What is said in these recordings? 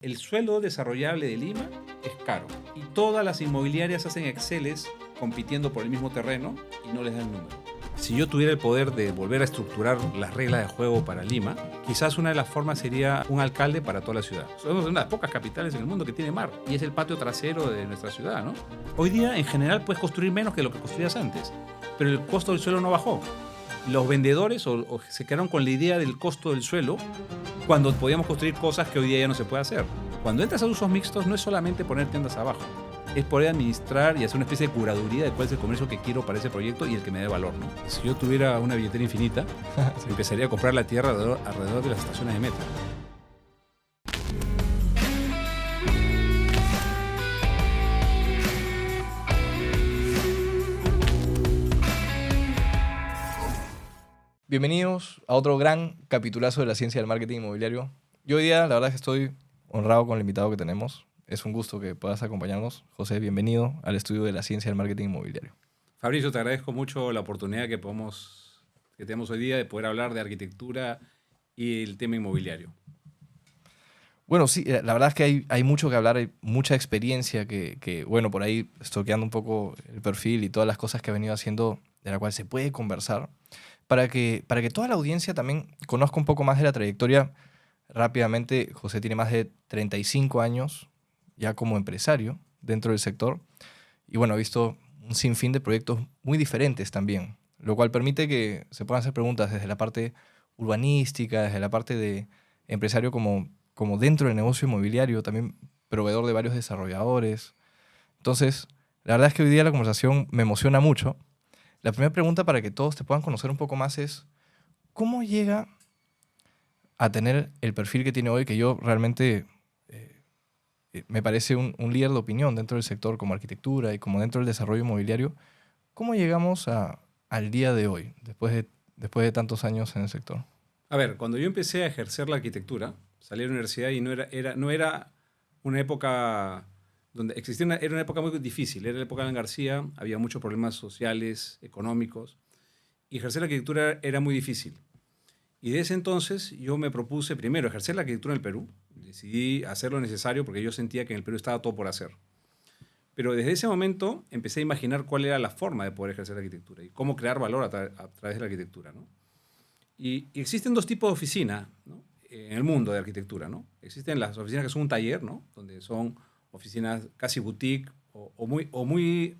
El suelo desarrollable de Lima es caro y todas las inmobiliarias hacen Exceles compitiendo por el mismo terreno y no les dan el número. Si yo tuviera el poder de volver a estructurar las reglas de juego para Lima, quizás una de las formas sería un alcalde para toda la ciudad. Somos una de las pocas capitales en el mundo que tiene mar y es el patio trasero de nuestra ciudad, ¿no? Hoy día, en general, puedes construir menos que lo que construías antes, pero el costo del suelo no bajó. Los vendedores o se quedaron con la idea del costo del suelo cuando podíamos construir cosas que hoy día ya no se puede hacer. Cuando entras a usos mixtos no es solamente poner tiendas abajo, es poder administrar y hacer una especie de curaduría de cuál es el comercio que quiero para ese proyecto y el que me dé valor, ¿no? Si yo tuviera una billetera infinita, empezaría a comprar la tierra alrededor de las estaciones de metro. Bienvenidos a otro gran capitulazo de la ciencia del marketing inmobiliario. Yo hoy día, la verdad es que estoy honrado con el invitado que tenemos. Es un gusto que puedas acompañarnos. José, bienvenido al estudio de la ciencia del marketing inmobiliario. Fabricio, te agradezco mucho la oportunidad que tenemos hoy día de poder hablar de arquitectura y el tema inmobiliario. Bueno, sí, la verdad es que hay mucho que hablar, hay mucha experiencia bueno, por ahí estoqueando un poco el perfil y todas las cosas que ha venido haciendo, de la cual se puede conversar, para que toda la audiencia también conozca un poco más de la trayectoria. Rápidamente, José tiene más de 35 años ya como empresario dentro del sector y bueno, ha visto un sinfín de proyectos muy diferentes también, lo cual permite que se puedan hacer preguntas desde la parte urbanística, desde la parte de empresario como dentro del negocio inmobiliario, también proveedor de varios desarrolladores. Entonces, la verdad es que hoy día la conversación me emociona mucho. La primera pregunta para que todos te puedan conocer un poco más es, ¿cómo llega a tener el perfil que tiene hoy, que yo realmente me parece un líder de opinión dentro del sector como arquitectura y como dentro del desarrollo inmobiliario? ¿Cómo llegamos al día de hoy, después de tantos años en el sector? A ver, cuando yo empecé a ejercer la arquitectura, salí de la universidad y no era una época donde era una época muy difícil. Era la época de Alan García, había muchos problemas sociales, económicos, y ejercer la arquitectura era muy difícil. Y de ese entonces yo me propuse primero ejercer la arquitectura en el Perú. Decidí hacer lo necesario porque yo sentía que en el Perú estaba todo por hacer. Pero desde ese momento empecé a imaginar cuál era la forma de poder ejercer la arquitectura y cómo crear valor a través de la arquitectura, ¿no? Y existen dos tipos de oficina, ¿no?, en el mundo de arquitectura, ¿no? Existen las oficinas que son un taller, ¿no?, donde son oficinas casi boutique o muy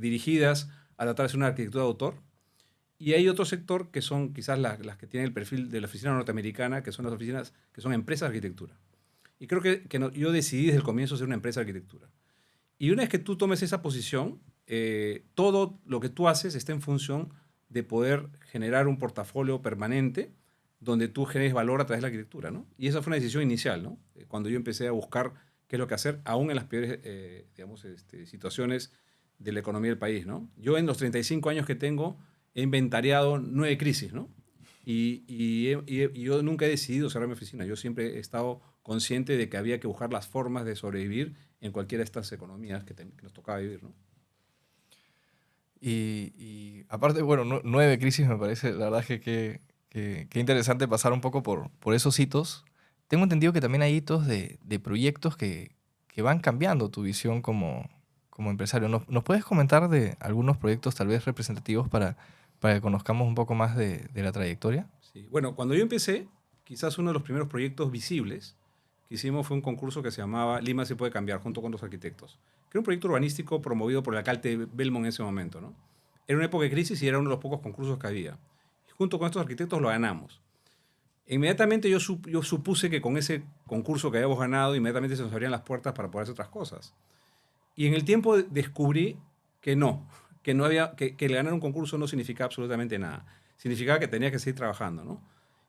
dirigidas a tratar de hacer una arquitectura de autor. Y hay otro sector que son quizás las que tienen el perfil de la oficina norteamericana, que son las oficinas que son empresas de arquitectura. Y creo que yo decidí desde el comienzo ser una empresa de arquitectura. Y una vez que tú tomes esa posición, todo lo que tú haces está en función de poder generar un portafolio permanente donde tú generes valor a través de la arquitectura, ¿no? Y esa fue una decisión inicial, ¿no? Cuando yo empecé a buscar qué es lo que hacer, aún en las peores situaciones de la economía del país, ¿no? Yo en los 35 años que tengo he inventariado 9 crisis, ¿no? Y yo nunca he decidido cerrar mi oficina. Yo siempre he estado consciente de que había que buscar las formas de sobrevivir en cualquiera de estas economías que nos tocaba vivir, ¿no? Y aparte, bueno, 9 crisis me parece, la verdad es que interesante pasar un poco por esos hitos. Tengo entendido que también hay hitos de proyectos que van cambiando tu visión como empresario. ¿Nos puedes comentar de algunos proyectos tal vez representativos para que conozcamos un poco más de la trayectoria? Sí. Bueno, cuando yo empecé, quizás uno de los primeros proyectos visibles que hicimos fue un concurso que se llamaba Lima se puede cambiar, junto con los arquitectos, que era un proyecto urbanístico promovido por el alcalde Belmont en ese momento, ¿no? Era una época de crisis y era uno de los pocos concursos que había. Y junto con estos arquitectos lo ganamos. Inmediatamente yo supuse que con ese concurso que habíamos ganado, inmediatamente se nos abrían las puertas para poder hacer otras cosas. Y en el tiempo descubrí que que el ganar un concurso no significaba absolutamente nada. Significaba que tenía que seguir trabajando, ¿no?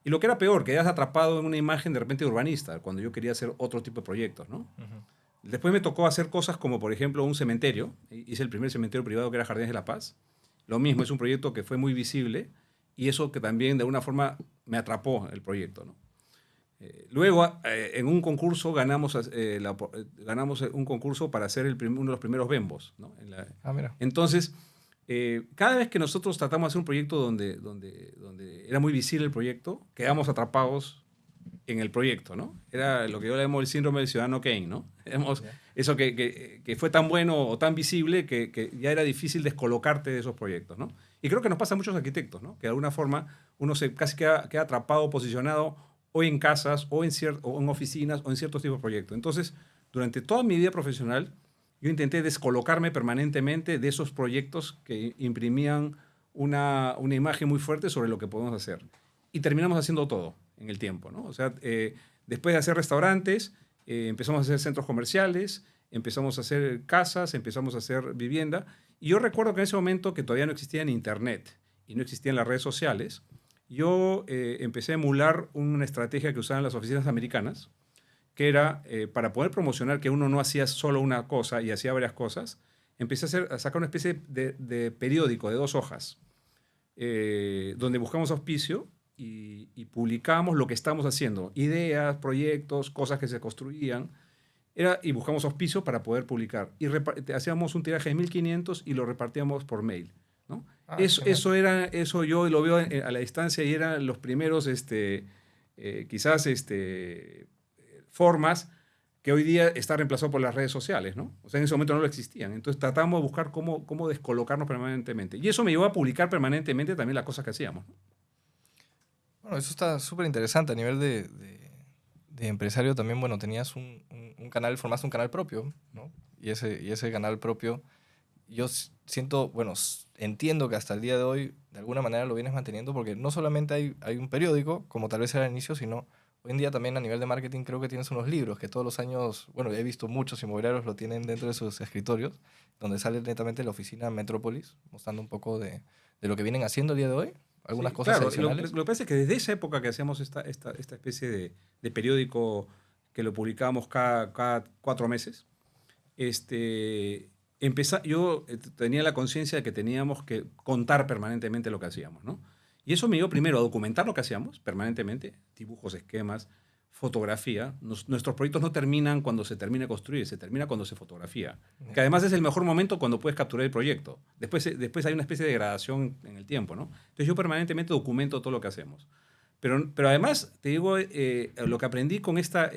Y lo que era peor, quedas atrapado en una imagen de repente urbanista, cuando yo quería hacer otro tipo de proyectos, ¿no? Después me tocó hacer cosas como, por ejemplo, un cementerio. Hice el primer cementerio privado que era Jardines de la Paz. Lo mismo, es un proyecto que fue muy visible y eso que también de alguna forma me atrapó el proyecto, ¿no? Luego, en un concurso ganamos un concurso para hacer uno de los primeros Bembos, ¿no? Mira. Entonces, cada vez que nosotros tratamos de hacer un proyecto donde era muy visible el proyecto, quedamos atrapados en el proyecto, ¿no? Era lo que yo le llamo el síndrome del ciudadano Kane, ¿no? Digamos, eso que fue tan bueno o tan visible que ya era difícil descolocarte de esos proyectos, ¿no? Y creo que nos pasa a muchos arquitectos, ¿no? Que de alguna forma uno casi queda atrapado, posicionado o en casas o o en oficinas o en ciertos tipos de proyectos. Entonces, durante toda mi vida profesional, yo intenté descolocarme permanentemente de esos proyectos que imprimían una imagen muy fuerte sobre lo que podemos hacer. Y terminamos haciendo todo en el tiempo, ¿no? O sea, después de hacer restaurantes, empezamos a hacer centros comerciales, empezamos a hacer casas, empezamos a hacer vivienda. Y yo recuerdo que en ese momento, que todavía no existía en Internet y no existían las redes sociales, yo empecé a emular una estrategia que usaban las oficinas americanas, que era para poder promocionar que uno no hacía solo una cosa y hacía varias cosas. Empecé a sacar una especie de periódico de 2 hojas, donde buscamos auspicio y publicábamos lo que estábamos haciendo, ideas, proyectos, cosas que se construían, y buscamos auspicio para poder publicar. Y hacíamos un tiraje de 1.500 y lo repartíamos por mail, ¿no? Eso yo lo veo a la distancia y eran los primeros, quizás, formas que hoy día está reemplazado por las redes sociales, ¿no? O sea, en ese momento no lo existían. Entonces tratamos de buscar cómo descolocarnos permanentemente. Y eso me llevó a publicar permanentemente también las cosas que hacíamos, ¿no? Bueno, eso está súper interesante a nivel de empresario también. Bueno, tenías un canal, formaste un canal propio, ¿no? Y ese canal propio, yo siento, bueno, entiendo que hasta el día de hoy de alguna manera lo vienes manteniendo porque no solamente hay un periódico, como tal vez era al inicio, sino hoy en día también a nivel de marketing creo que tienes unos libros que todos los años, bueno, he visto muchos inmobiliarios lo tienen dentro de sus escritorios, donde sale netamente la oficina Metrópolis, mostrando un poco de lo que vienen haciendo el día de hoy, algunas Sí, cosas claro, adicionales. lo que pasa es que desde esa época que hacíamos esta especie de periódico que lo publicábamos cada 4 meses, yo tenía la conciencia de que teníamos que contar permanentemente lo que hacíamos, ¿no? Y eso me dio primero a documentar lo que hacíamos permanentemente, dibujos, esquemas, fotografía. Nuestros proyectos no terminan cuando se termina de construir, se termina cuando se fotografía. Que además es el mejor momento cuando puedes capturar el proyecto. Después hay una especie de degradación en el tiempo, ¿no? Entonces yo permanentemente documento todo lo que hacemos. Pero además, te digo, lo que aprendí con esta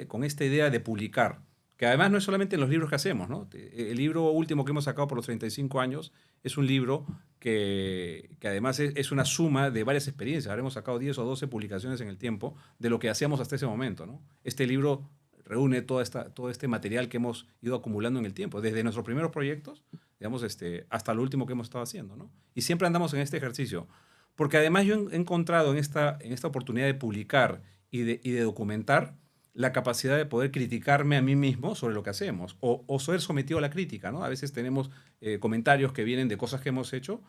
idea de publicar, que además no es solamente en los libros que hacemos, ¿no? El libro último que hemos sacado por los 35 años es un libro que además es una suma de varias experiencias. Ahora hemos sacado 10 o 12 publicaciones en el tiempo de lo que hacíamos hasta ese momento, ¿no? Este libro reúne todo este material que hemos ido acumulando en el tiempo, desde nuestros primeros proyectos, digamos, hasta lo último que hemos estado haciendo, ¿no? Y siempre andamos en este ejercicio. Porque además yo he encontrado en esta oportunidad de publicar y de documentar la capacidad de poder criticarme a mí mismo sobre lo que hacemos o ser sometido a la crítica, ¿no? A veces tenemos comentarios que vienen de cosas que hemos hecho.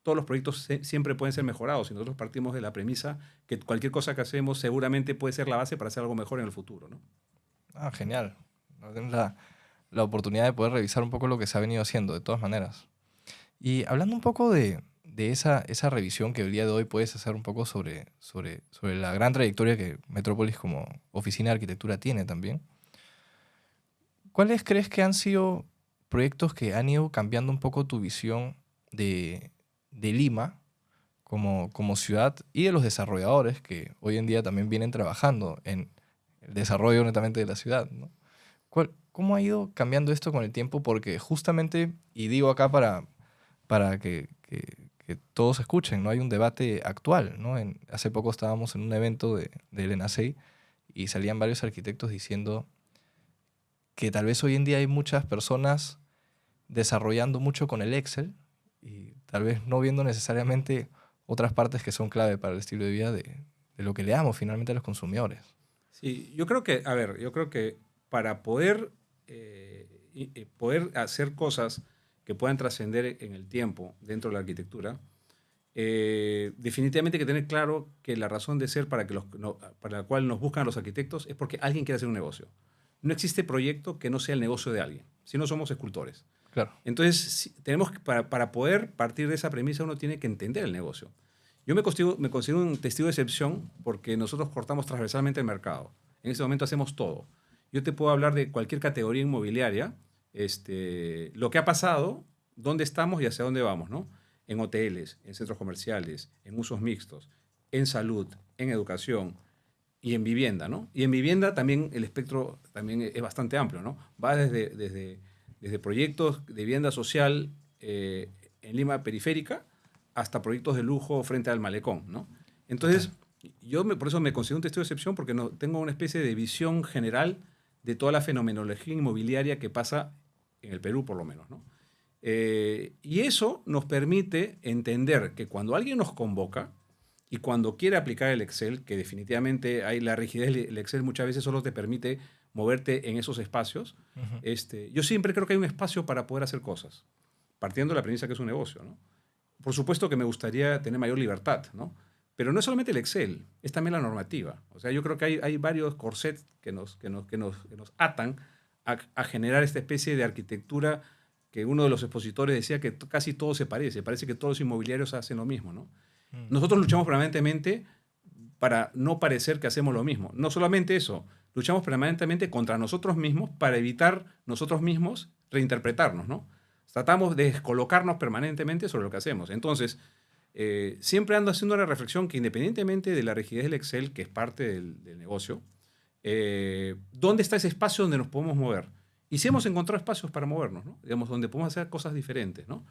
Todos los proyectos siempre pueden ser mejorados y nosotros partimos de la premisa que cualquier cosa que hacemos seguramente puede ser la base para hacer algo mejor en el futuro, ¿no? Ah, genial. Tienes la oportunidad de poder revisar un poco lo que se ha venido haciendo, de todas maneras. Y hablando un poco de esa revisión que el día de hoy puedes hacer un poco sobre la gran trayectoria que Metrópolis como oficina de arquitectura tiene también, ¿cuáles crees que han sido proyectos que han ido cambiando un poco tu visión de Lima como ciudad y de los desarrolladores que hoy en día también vienen trabajando en el desarrollo netamente de la ciudad, ¿no? ¿Cómo ha ido cambiando esto con el tiempo? Porque justamente, y digo acá para que todos escuchen, ¿no? Hay un debate actual, ¿no? Hace poco estábamos en un evento del ENACEI y salían varios arquitectos diciendo que tal vez hoy en día hay muchas personas desarrollando mucho con el Excel y tal vez no viendo necesariamente otras partes que son clave para el estilo de vida de lo que le damos finalmente a los consumidores. Sí, yo creo que para poder hacer cosas que puedan trascender en el tiempo dentro de la arquitectura, definitivamente hay que tener claro que la razón de ser para la cual nos buscan los arquitectos es porque alguien quiere hacer un negocio. No existe proyecto que no sea el negocio de alguien, si no somos escultores. Claro. Entonces, para poder partir de esa premisa uno tiene que entender el negocio. Yo me considero un testigo de excepción porque nosotros cortamos transversalmente el mercado. En ese momento hacemos todo. Yo te puedo hablar de cualquier categoría inmobiliaria, lo que ha pasado, dónde estamos y hacia dónde vamos, ¿no? En hoteles, en centros comerciales, en usos mixtos, en salud, en educación, y en vivienda, ¿no? Y en vivienda también el espectro también es bastante amplio, ¿no? Va desde proyectos de vivienda social en Lima periférica hasta proyectos de lujo frente al malecón, ¿no? Entonces, Total. por eso me considero un testigo de excepción porque no, tengo una especie de visión general de toda la fenomenología inmobiliaria que pasa en el Perú, por lo menos, ¿no? Y eso nos permite entender que cuando alguien nos convoca y cuando quiere aplicar el Excel, que definitivamente hay la rigidez, el Excel muchas veces solo te permite moverte en esos espacios, Ujú. yo siempre creo que hay un espacio para poder hacer cosas, partiendo de la premisa que es un negocio, ¿no? Por supuesto que me gustaría tener mayor libertad, ¿no? Pero no es solamente el Excel, es también la normativa. O sea, yo creo que hay varios corsets que nos atan a generar esta especie de arquitectura que uno de los expositores decía que casi todo se parece que todos los inmobiliarios hacen lo mismo, ¿no? Mm. Nosotros luchamos permanentemente para no parecer que hacemos lo mismo. No solamente eso, luchamos permanentemente contra nosotros mismos para evitar nosotros mismos reinterpretarnos, ¿no? Tratamos de descolocarnos permanentemente sobre lo que hacemos. Entonces, siempre ando haciendo una reflexión que independientemente de la rigidez del Excel, que es parte del negocio, ¿dónde está ese espacio donde nos podemos mover? Y si hemos encontrado espacios para movernos, ¿no? Digamos, donde podemos hacer cosas diferentes, ¿no?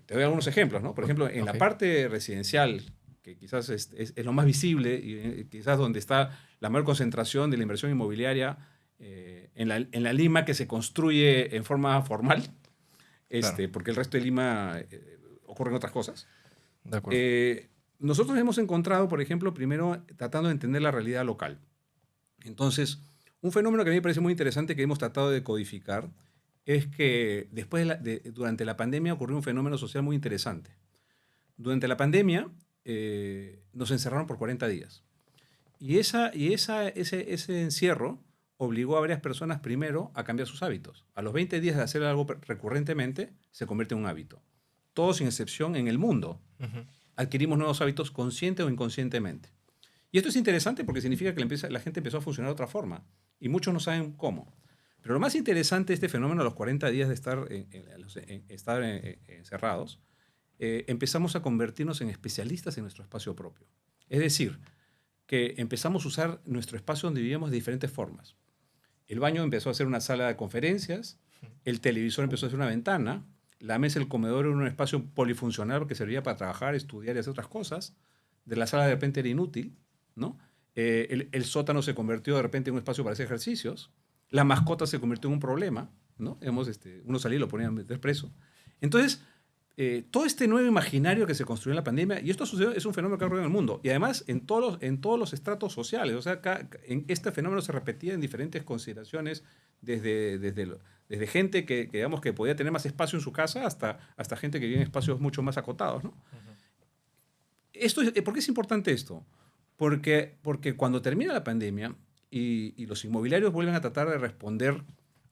Te doy algunos ejemplos, ¿no? Por ejemplo, en la Ok. parte residencial, que quizás es lo más visible y quizás donde está la mayor concentración de la inversión inmobiliaria en la Lima que se construye en forma formal, Claro. porque el resto de Lima ocurren otras cosas. De acuerdo. Nosotros hemos encontrado, por ejemplo, primero tratando de entender la realidad local. Entonces, un fenómeno que a mí me parece muy interesante que hemos tratado de codificar es que durante la pandemia ocurrió un fenómeno social muy interesante. Durante la pandemia nos encerraron por 40 días. Ese encierro obligó a varias personas primero a cambiar sus hábitos. A los 20 días de hacer algo recurrentemente, se convierte en un hábito. Todos, sin excepción, en el mundo, Ujú. adquirimos nuevos hábitos consciente o inconscientemente. Y esto es interesante porque significa que la gente empezó a funcionar de otra forma. Y muchos no saben cómo. Pero lo más interesante de este fenómeno, a los 40 días de estar encerrados, empezamos a convertirnos en especialistas en nuestro espacio propio. Es decir, que empezamos a usar nuestro espacio donde vivíamos de diferentes formas. El baño empezó a ser una sala de conferencias, el televisor empezó a ser una ventana, la mesa y el comedor era un espacio polifuncional que servía para trabajar, estudiar y hacer otras cosas. De la sala de repente era inútil, ¿no? El sótano se convirtió de repente en un espacio para hacer ejercicios. La mascota se convirtió en un problema, ¿no? Uno salía y lo ponía a meter preso. Entonces, todo este nuevo imaginario que se construyó en la pandemia, y esto sucedió, es un fenómeno que ha ocurrido en el mundo, y además en todos los estratos sociales, o sea, este fenómeno se repetía en diferentes consideraciones, desde gente digamos, que podía tener más espacio en su casa hasta gente que vive en espacios mucho más acotados, ¿no? ¿Por qué es importante esto? Porque cuando termina la pandemia y los inmobiliarios vuelven a tratar de responder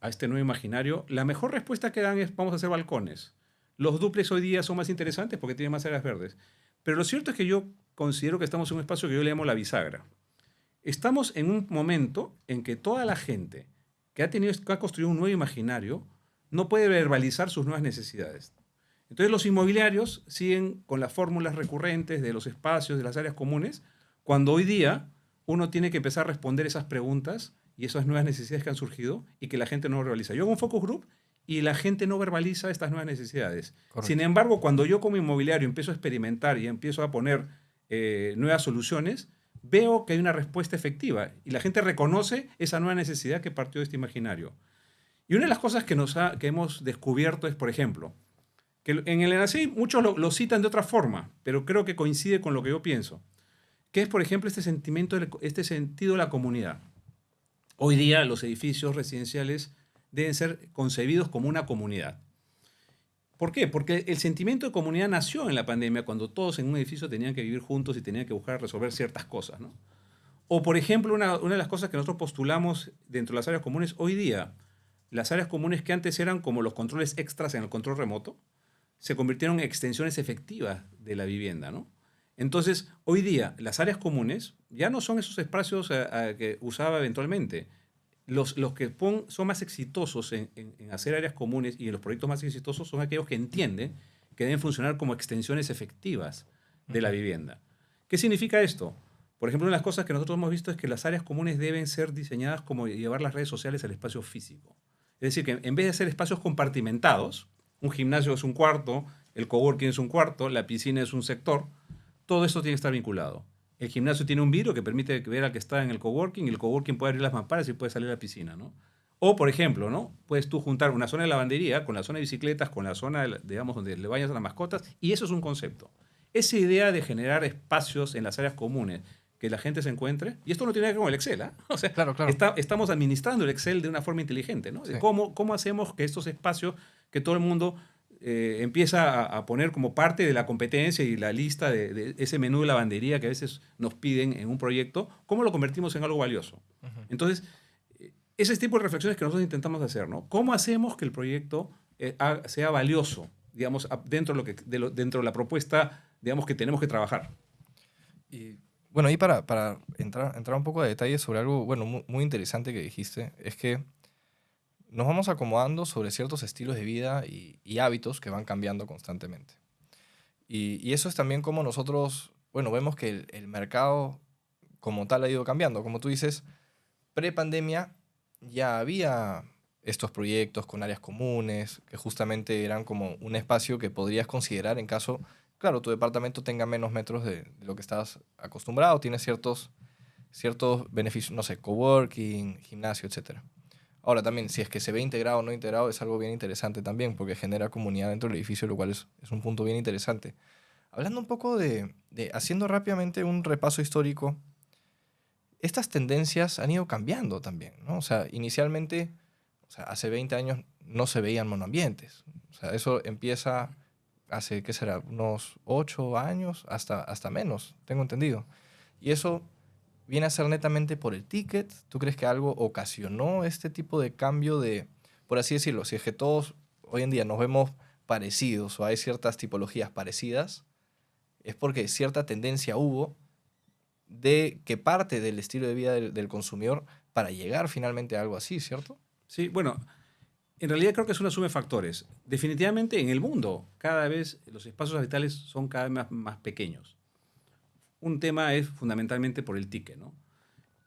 a este nuevo imaginario, la mejor respuesta que dan es: vamos a hacer balcones. Los dúplex hoy día son más interesantes porque tienen más áreas verdes. Pero lo cierto es que yo considero que estamos en un espacio que yo le llamo la bisagra. Estamos en un momento en que toda la gente que ha construido un nuevo imaginario no puede verbalizar sus nuevas necesidades. Entonces los inmobiliarios siguen con las fórmulas recurrentes de los espacios, de las áreas comunes, cuando hoy día uno tiene que empezar a responder esas preguntas y esas nuevas necesidades que han surgido y que la gente no verbaliza. Yo hago un focus group y la gente no verbaliza estas nuevas necesidades. Sin Correcto. embargo, cuando yo como inmobiliario empiezo a experimentar y empiezo a poner nuevas soluciones, veo que hay una respuesta efectiva y la gente reconoce esa nueva necesidad que partió de este imaginario. Y una de las cosas que hemos descubierto es, por ejemplo, que en el ENACI muchos lo citan de otra forma, pero creo que coincide con lo que yo pienso, que es, por ejemplo, este sentido de la comunidad. Hoy día los edificios residenciales deben ser concebidos como una comunidad. ¿Por qué? Porque el sentimiento de comunidad nació en la pandemia cuando todos en un edificio tenían que vivir juntos y tenían que buscar resolver ciertas cosas, ¿no? O, por ejemplo, una de las cosas que nosotros postulamos dentro de las áreas comunes hoy día, las áreas comunes que antes eran como los controles extras en el control remoto, se convirtieron en extensiones efectivas de la vivienda, ¿no? Entonces, hoy día, las áreas comunes ya no son esos espacios que usaba eventualmente. Los que son más exitosos en hacer áreas comunes y en los proyectos más exitosos son aquellos que entienden que deben funcionar como extensiones efectivas de la Ujú. vivienda. ¿Qué significa esto? Por ejemplo, una de las cosas que nosotros hemos visto es que las áreas comunes deben ser diseñadas como llevar las redes sociales al espacio físico. Es decir, que en vez de ser espacios compartimentados, un gimnasio es un cuarto, el coworking es un cuarto, la piscina es un sector, todo esto tiene que estar vinculado. El gimnasio tiene un vidrio que permite ver al que está en el coworking y el coworking puede abrir las mamparas y puede salir a la piscina, ¿no? O, por ejemplo, ¿no? Puedes tú juntar una zona de lavandería con la zona de bicicletas, con la zona, digamos, donde le bañas a las mascotas, y eso es un concepto. Esa idea de generar espacios en las áreas comunes, que la gente se encuentre, y esto no tiene que ver con el Excel, ¿eh? O sea, Claro, claro. estamos administrando el Excel de una forma inteligente, ¿no? Sí. De cómo hacemos que estos espacios, que todo el mundo empieza a poner como parte de la competencia y la lista de ese menú de lavandería que a veces nos piden en un proyecto, ¿cómo lo convertimos en algo valioso? Entonces, ese tipo de reflexiones que nosotros intentamos hacer, ¿no? ¿Cómo hacemos que el proyecto sea valioso, digamos, dentro dentro de la propuesta, digamos, que tenemos que trabajar? Y bueno, ahí para entrar un poco de detalle sobre algo, bueno, muy interesante que dijiste, es que nos vamos acomodando sobre ciertos estilos de vida y hábitos que van cambiando constantemente. Y eso es también como nosotros, bueno, vemos que el mercado como tal ha ido cambiando. Como tú dices, pre-pandemia ya había estos proyectos con áreas comunes, que justamente eran como un espacio que podrías considerar en caso, claro, tu departamento tenga menos metros de lo que estás acostumbrado, tiene ciertos beneficios, no sé, coworking, gimnasio, etcétera. Ahora también, si es que se ve integrado o no integrado, es algo bien interesante también, porque genera comunidad dentro del edificio, lo cual es un punto bien interesante. Hablando un poco haciendo rápidamente un repaso histórico, estas tendencias han ido cambiando también, ¿no? O sea, inicialmente, o sea, hace 20 años no se veían monoambientes. O sea, eso empieza hace, ¿qué será? Unos 8 años, hasta menos, tengo entendido. Y eso viene a ser netamente por el ticket. ¿Tú crees que algo ocasionó este tipo de cambio de, por así decirlo, si es que todos hoy en día nos vemos parecidos o hay ciertas tipologías parecidas, es porque cierta tendencia hubo de que parte del estilo de vida del consumidor para llegar finalmente a algo así, ¿cierto? Sí, bueno, en realidad creo que es una suma de factores. Definitivamente en el mundo cada vez los espacios habitales son cada vez más pequeños. Un tema es fundamentalmente por el ticket, ¿no?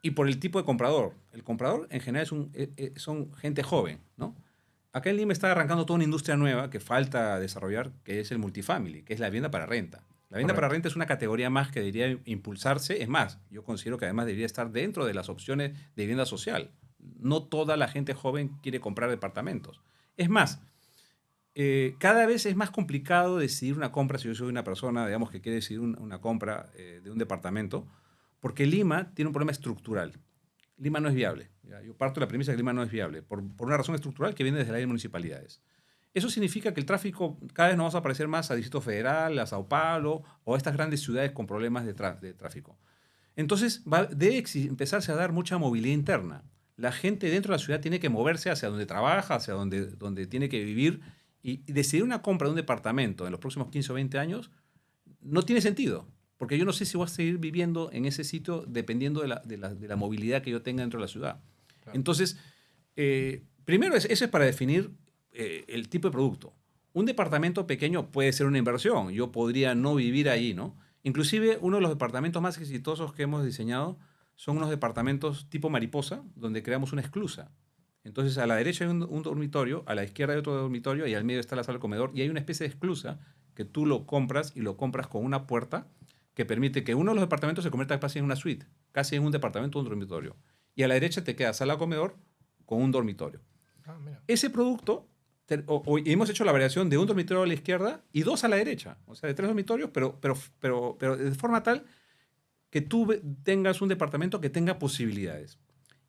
Y por el tipo de comprador. El comprador en general son gente joven, ¿no? Acá en Lima está arrancando toda una industria nueva que falta desarrollar, que es el multifamily, que es la vivienda para renta. La vivienda para Correcto. renta es una categoría más que debería impulsarse. Es más, yo considero que además debería estar dentro de las opciones de vivienda social. No toda la gente joven quiere comprar departamentos. Es más, cada vez es más complicado decidir una compra, si yo soy una persona, digamos, que quiere decidir una compra de un departamento, porque Lima tiene un problema estructural. Lima no es viable. ¿Ya? Yo parto de la premisa de que Lima no es viable, por una razón estructural que viene desde las municipalidades. Eso significa que el tráfico cada vez nos va a parecer más a Distrito Federal, a Sao Paulo o a estas grandes ciudades con problemas de tráfico. Entonces, debe empezarse a dar mucha movilidad interna. La gente dentro de la ciudad tiene que moverse hacia donde trabaja, hacia donde tiene que vivir, y decidir una compra de un departamento en los próximos 15 o 20 años no tiene sentido, porque yo no sé si voy a seguir viviendo en ese sitio dependiendo de la movilidad que yo tenga dentro de la ciudad. Claro. Entonces, primero, eso es para definir el tipo de producto. Un departamento pequeño puede ser una inversión. Yo podría no vivir ahí, ¿no? Inclusive, uno de los departamentos más exitosos que hemos diseñado son unos departamentos tipo mariposa, donde creamos una esclusa. Entonces, a la derecha hay un dormitorio, a la izquierda hay otro dormitorio y al medio está la sala de comedor y hay una especie de esclusa que tú lo compras y lo compras con una puerta que permite que uno de los departamentos se convierta casi en una suite, casi en un departamento o un dormitorio. Y a la derecha te queda sala de comedor con un dormitorio. Ah, mira. Ese producto, hemos hecho la variación de un dormitorio a la izquierda y dos a la derecha, o sea, de 3 dormitorios, pero de forma tal que tú tengas un departamento que tenga posibilidades.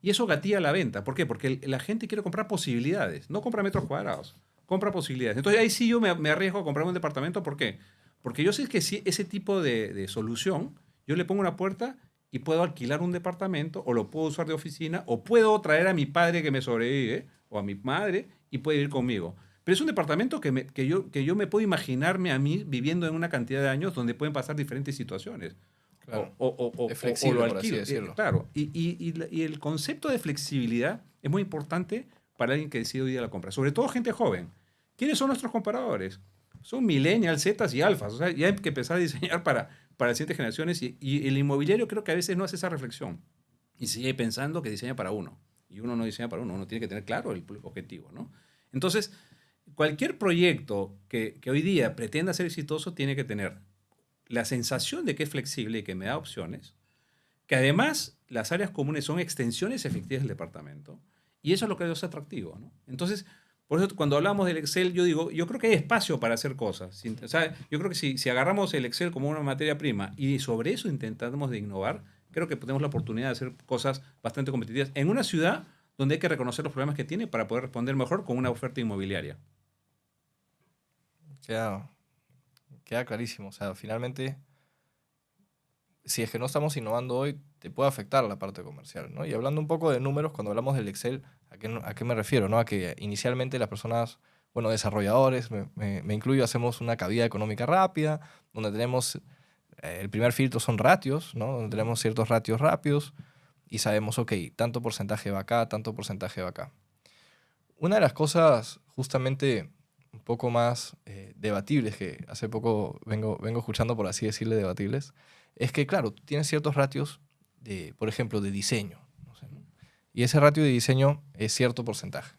Y eso gatilla la venta. ¿Por qué? Porque la gente quiere comprar posibilidades, no compra metros cuadrados, compra posibilidades. Entonces ahí sí yo me arriesgo a comprar un departamento. ¿Por qué? Porque yo sé que si ese tipo de solución, yo le pongo una puerta y puedo alquilar un departamento o lo puedo usar de oficina o puedo traer a mi padre que me sobrevive o a mi madre y puede ir conmigo. Pero es un departamento que yo me puedo imaginarme a mí viviendo en una cantidad de años donde pueden pasar diferentes situaciones. Claro. O Es flexible, lo por así alquilo. decirlo. Claro, y el concepto de flexibilidad es muy importante para alguien que decide hoy día la compra, sobre todo gente joven. ¿Quiénes son nuestros compradores? Son millennials, zetas y alfas. O sea, ya hay que empezar a diseñar para las siguientes generaciones y el inmobiliario creo que a veces no hace esa reflexión y sigue pensando que diseña para uno. Y uno no diseña para uno, uno tiene que tener claro el público objetivo, ¿no? Entonces, cualquier proyecto que hoy día pretenda ser exitoso tiene que tener la sensación de que es flexible y que me da opciones, que además las áreas comunes son extensiones efectivas del departamento, y eso es lo que es atractivo, ¿no? Entonces, por eso cuando hablamos del Excel, yo digo, yo creo que hay espacio para hacer cosas. O sea, yo creo que si agarramos el Excel como una materia prima y sobre eso intentamos de innovar, creo que tenemos la oportunidad de hacer cosas bastante competitivas en una ciudad donde hay que reconocer los problemas que tiene para poder responder mejor con una oferta inmobiliaria. Queda clarísimo. O sea, finalmente, si es que no estamos innovando hoy, te puede afectar la parte comercial, ¿no? Y hablando un poco de números, cuando hablamos del Excel, ¿a qué me refiero? ¿No? A que inicialmente las personas, bueno, desarrolladores, me incluyo, hacemos una cavidad económica rápida, donde tenemos, el primer filtro son ratios, ¿no? Donde tenemos ciertos ratios rápidos y sabemos, ok, tanto porcentaje va acá, tanto porcentaje va acá. Una de las cosas justamente un poco más debatibles, que hace poco vengo escuchando, por así decirle, debatibles, es que, claro, tú tienes ciertos ratios, por ejemplo, de diseño. No sé, ¿no? Y ese ratio de diseño es cierto porcentaje.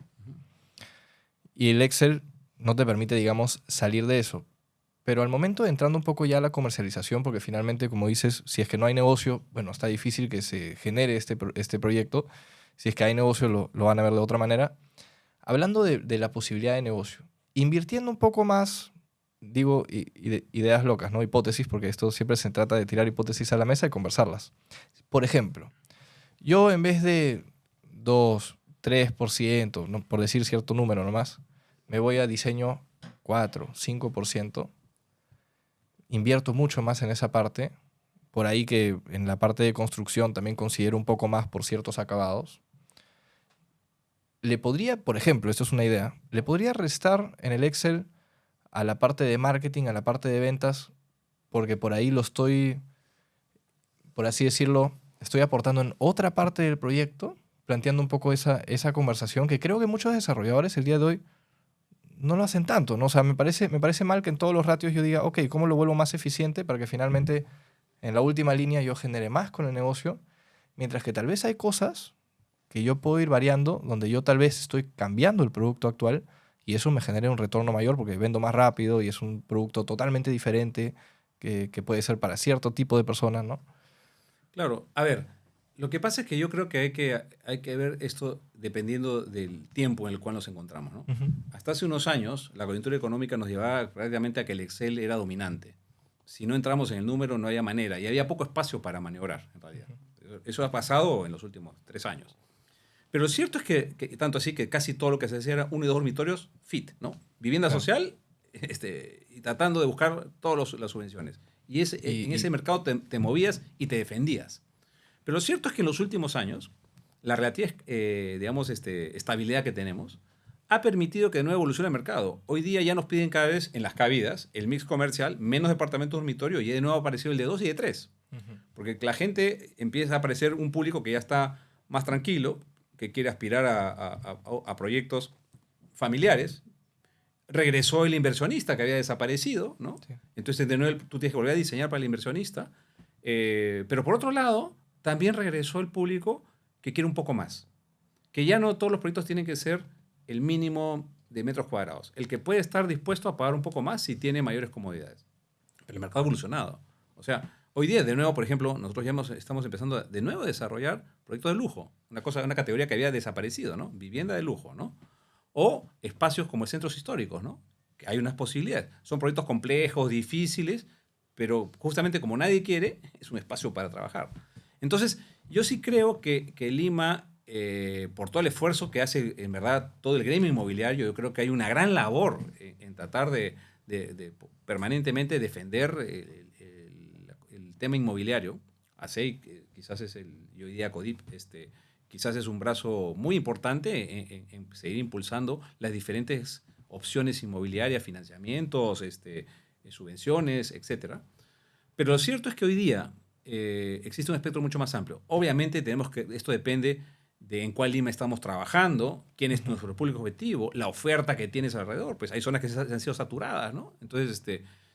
Y el Excel no te permite, digamos, salir de eso. Pero al momento de entrando un poco ya a la comercialización, porque finalmente, como dices, si es que no hay negocio, bueno, está difícil que se genere este proyecto. Si es que hay negocio, lo van a ver de otra manera. Hablando de la posibilidad de negocio, invirtiendo un poco más, digo, ideas locas, ¿no? Hipótesis, porque esto siempre se trata de tirar hipótesis a la mesa y conversarlas. Por ejemplo, yo en vez de 2, 3%, ¿no? Por decir cierto número nomás, me voy a diseño 4, 5%, invierto mucho más en esa parte, por ahí que en la parte de construcción también considero un poco más por ciertos acabados. Le podría, por ejemplo, esto es una idea, le podría restar en el Excel a la parte de marketing, a la parte de ventas, porque por ahí lo estoy, por así decirlo, estoy aportando en otra parte del proyecto, planteando un poco esa conversación que creo que muchos desarrolladores el día de hoy no lo hacen tanto, ¿no? O sea, me parece mal que en todos los ratios yo diga, ok, ¿cómo lo vuelvo más eficiente para que finalmente en la última línea yo genere más con el negocio? Mientras que tal vez hay cosas que yo puedo ir variando, donde yo tal vez estoy cambiando el producto actual y eso me genera un retorno mayor porque vendo más rápido y es un producto totalmente diferente que puede ser para cierto tipo de personas, ¿no? Claro, a ver, lo que pasa es que yo creo que hay que ver esto dependiendo del tiempo en el cual nos encontramos, ¿no? Ujú. Hasta hace unos años, la coyuntura económica nos llevaba prácticamente a que el Excel era dominante. Si no entramos en el número, no había manera. Y había poco espacio para maniobrar, en realidad. Eso ha pasado en los últimos 3 años. Pero lo cierto es que tanto así que casi todo lo que se hacía era 1 y 2 dormitorios fit, ¿no? Vivienda Claro. social y tratando de buscar todas las subvenciones. Y en ese mercado te movías y te defendías. Pero lo cierto es que en los últimos años, la relativa, digamos, estabilidad que tenemos ha permitido que de nuevo evolucione el mercado. Hoy día ya nos piden cada vez en las cabidas el mix comercial, menos departamentos dormitorio, y de nuevo ha aparecido el de 2 y de 3. Ujú. Porque la gente empieza a aparecer un público que ya está más tranquilo, que quiere aspirar a proyectos familiares. Regresó el inversionista que había desaparecido, ¿no? Sí. Entonces, de nuevo, tú tienes que volver a diseñar para el inversionista. Pero por otro lado, también regresó el público que quiere un poco más. Que ya no todos los proyectos tienen que ser el mínimo de metros cuadrados. El que puede estar dispuesto a pagar un poco más si tiene mayores comodidades. Pero el mercado ha evolucionado. O sea, hoy día, de nuevo, por ejemplo, nosotros ya estamos empezando de nuevo a desarrollar proyectos de lujo. Una categoría que había desaparecido, ¿no? Vivienda de lujo, ¿no? O espacios como centros históricos, ¿no? Que hay unas posibilidades. Son proyectos complejos, difíciles, pero justamente como nadie quiere, es un espacio para trabajar. Entonces, yo sí creo que Lima, por todo el esfuerzo que hace, en verdad, todo el gremio inmobiliario, yo creo que hay una gran labor en tratar de permanentemente defender el tema inmobiliario. ASEI, quizás es yo diría CODIP, quizás es un brazo muy importante en seguir impulsando las diferentes opciones inmobiliarias, financiamientos, subvenciones, etcétera. Pero lo cierto es que hoy día existe un espectro mucho más amplio. Obviamente esto depende de en cuál Lima estamos trabajando, quién es nuestro público objetivo, la oferta que tienes alrededor. Pues hay zonas que han sido saturadas, ¿no? Entonces,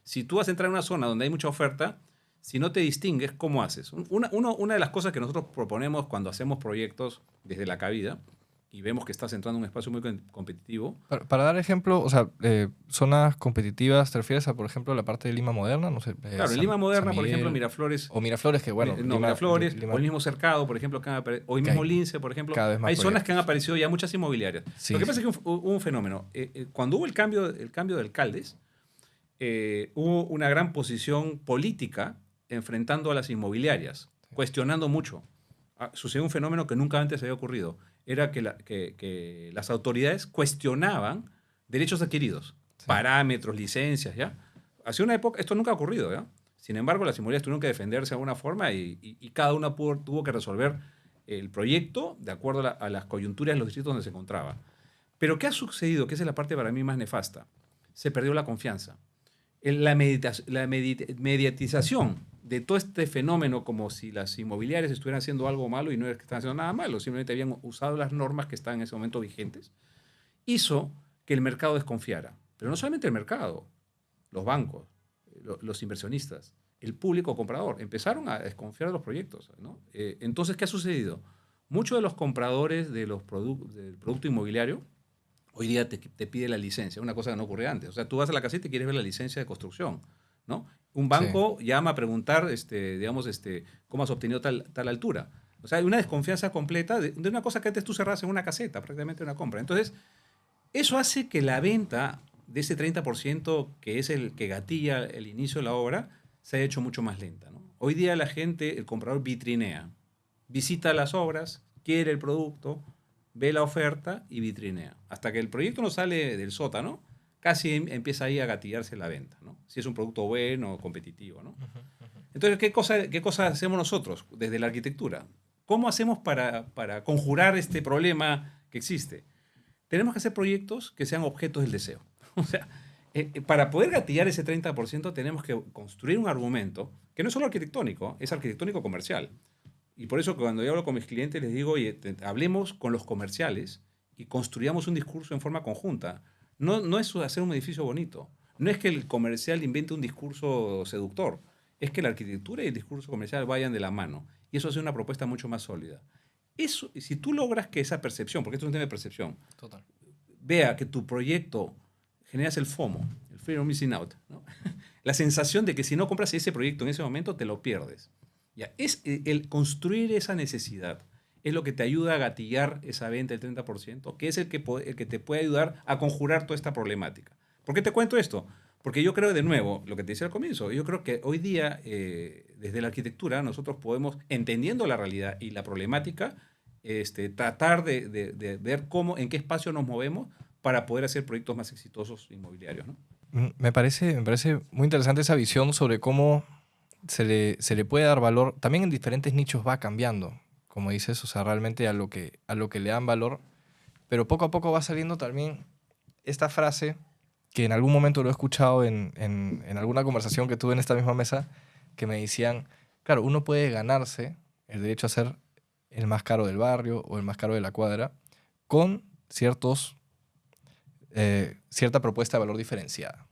si tú vas a entrar en una zona donde hay mucha oferta, si no te distingues, ¿cómo haces? Una de las cosas que nosotros proponemos cuando hacemos proyectos desde la cabida y vemos que estás entrando en un espacio muy competitivo. Para dar ejemplo, o sea, zonas competitivas, ¿te refieres a, por ejemplo, la parte de Lima Moderna? No sé, Claro, en Lima Moderna, por ejemplo, Miraflores. O Miraflores, que bueno. No, Miraflores, o el mismo Cercado, por ejemplo, o el mismo Lince, por ejemplo. Hay zonas que han aparecido ya muchas inmobiliarias. Sí, lo que pasa es que hubo un fenómeno. Cuando hubo el cambio de alcaldes, hubo una gran posición política enfrentando a las inmobiliarias, cuestionando mucho. Sucedió un fenómeno que nunca antes había ocurrido. Era que las autoridades cuestionaban derechos adquiridos, parámetros, licencias, ¿ya? Hace una época, esto nunca ha ocurrido, ¿ya? Sin embargo, las inmobiliarias tuvieron que defenderse de alguna forma y cada una tuvo que resolver el proyecto de acuerdo a las coyunturas de los distritos donde se encontraba. Pero ¿qué ha sucedido? Que esa es la parte para mí más nefasta. Se perdió la confianza. La mediatización de todo este fenómeno, como si las inmobiliarias estuvieran haciendo algo malo, y no es que están haciendo nada malo, simplemente habían usado las normas que estaban en ese momento vigentes, hizo que el mercado desconfiara. Pero no solamente el mercado, los bancos, los inversionistas, el público comprador, empezaron a desconfiar de los proyectos, ¿no? Entonces, ¿qué ha sucedido? Muchos de los compradores del producto inmobiliario hoy día te pide la licencia, una cosa que no ocurría antes. O sea, tú vas a la casita y quieres ver la licencia de construcción, ¿no? Un banco llama a preguntar, digamos, cómo has obtenido tal altura. O sea, hay una desconfianza completa de una cosa que antes tú cerrabas en una caseta, prácticamente una compra. Entonces, eso hace que la venta de ese 30% que es el que gatilla el inicio de la obra se haya hecho mucho más lenta, ¿no? Hoy día la gente, el comprador vitrinea, visita las obras, quiere el producto, ve la oferta y vitrinea. Hasta que el proyecto no sale del sótano, casi empieza ahí a gatillarse la venta, ¿no? Si es un producto bueno o competitivo, ¿no? Entonces, ¿qué cosa hacemos nosotros desde la arquitectura? ¿Cómo hacemos para conjurar este problema que existe? Tenemos que hacer proyectos que sean objetos del deseo. O sea, para poder gatillar ese 30% tenemos que construir un argumento que no es solo arquitectónico, es arquitectónico comercial. Y por eso cuando yo hablo con mis clientes les digo, oye, hablemos con los comerciales y construyamos un discurso en forma conjunta. No es hacer un edificio bonito. No es que el comercial invente un discurso seductor. Es que la arquitectura y el discurso comercial vayan de la mano. Y eso hace una propuesta mucho más sólida. Eso, si tú logras que esa percepción, porque esto es un tema de percepción, total, vea que tu proyecto generas el FOMO, el Fear of Missing Out, ¿no? La sensación de que si no compras ese proyecto en ese momento te lo pierdes. Ya, es el construir esa necesidad es lo que te ayuda a gatillar esa venta del 30%, que es el que te puede ayudar a conjurar toda esta problemática. ¿Por qué te cuento esto? Porque yo creo, de nuevo, lo que te decía al comienzo, yo creo que hoy día, desde la arquitectura, nosotros podemos, entendiendo la realidad y la problemática, tratar de ver en qué espacio nos movemos para poder hacer proyectos más exitosos inmobiliarios, ¿no? Me parece muy interesante esa visión sobre cómo se le puede dar valor. También en diferentes nichos va cambiando, como dices, o sea, realmente a lo que le dan valor. Pero poco a poco va saliendo también esta frase que en algún momento lo he escuchado en alguna conversación que tuve en esta misma mesa, que me decían, claro, uno puede ganarse el derecho a ser el más caro del barrio o el más caro de la cuadra con cierta propuesta de valor diferenciada.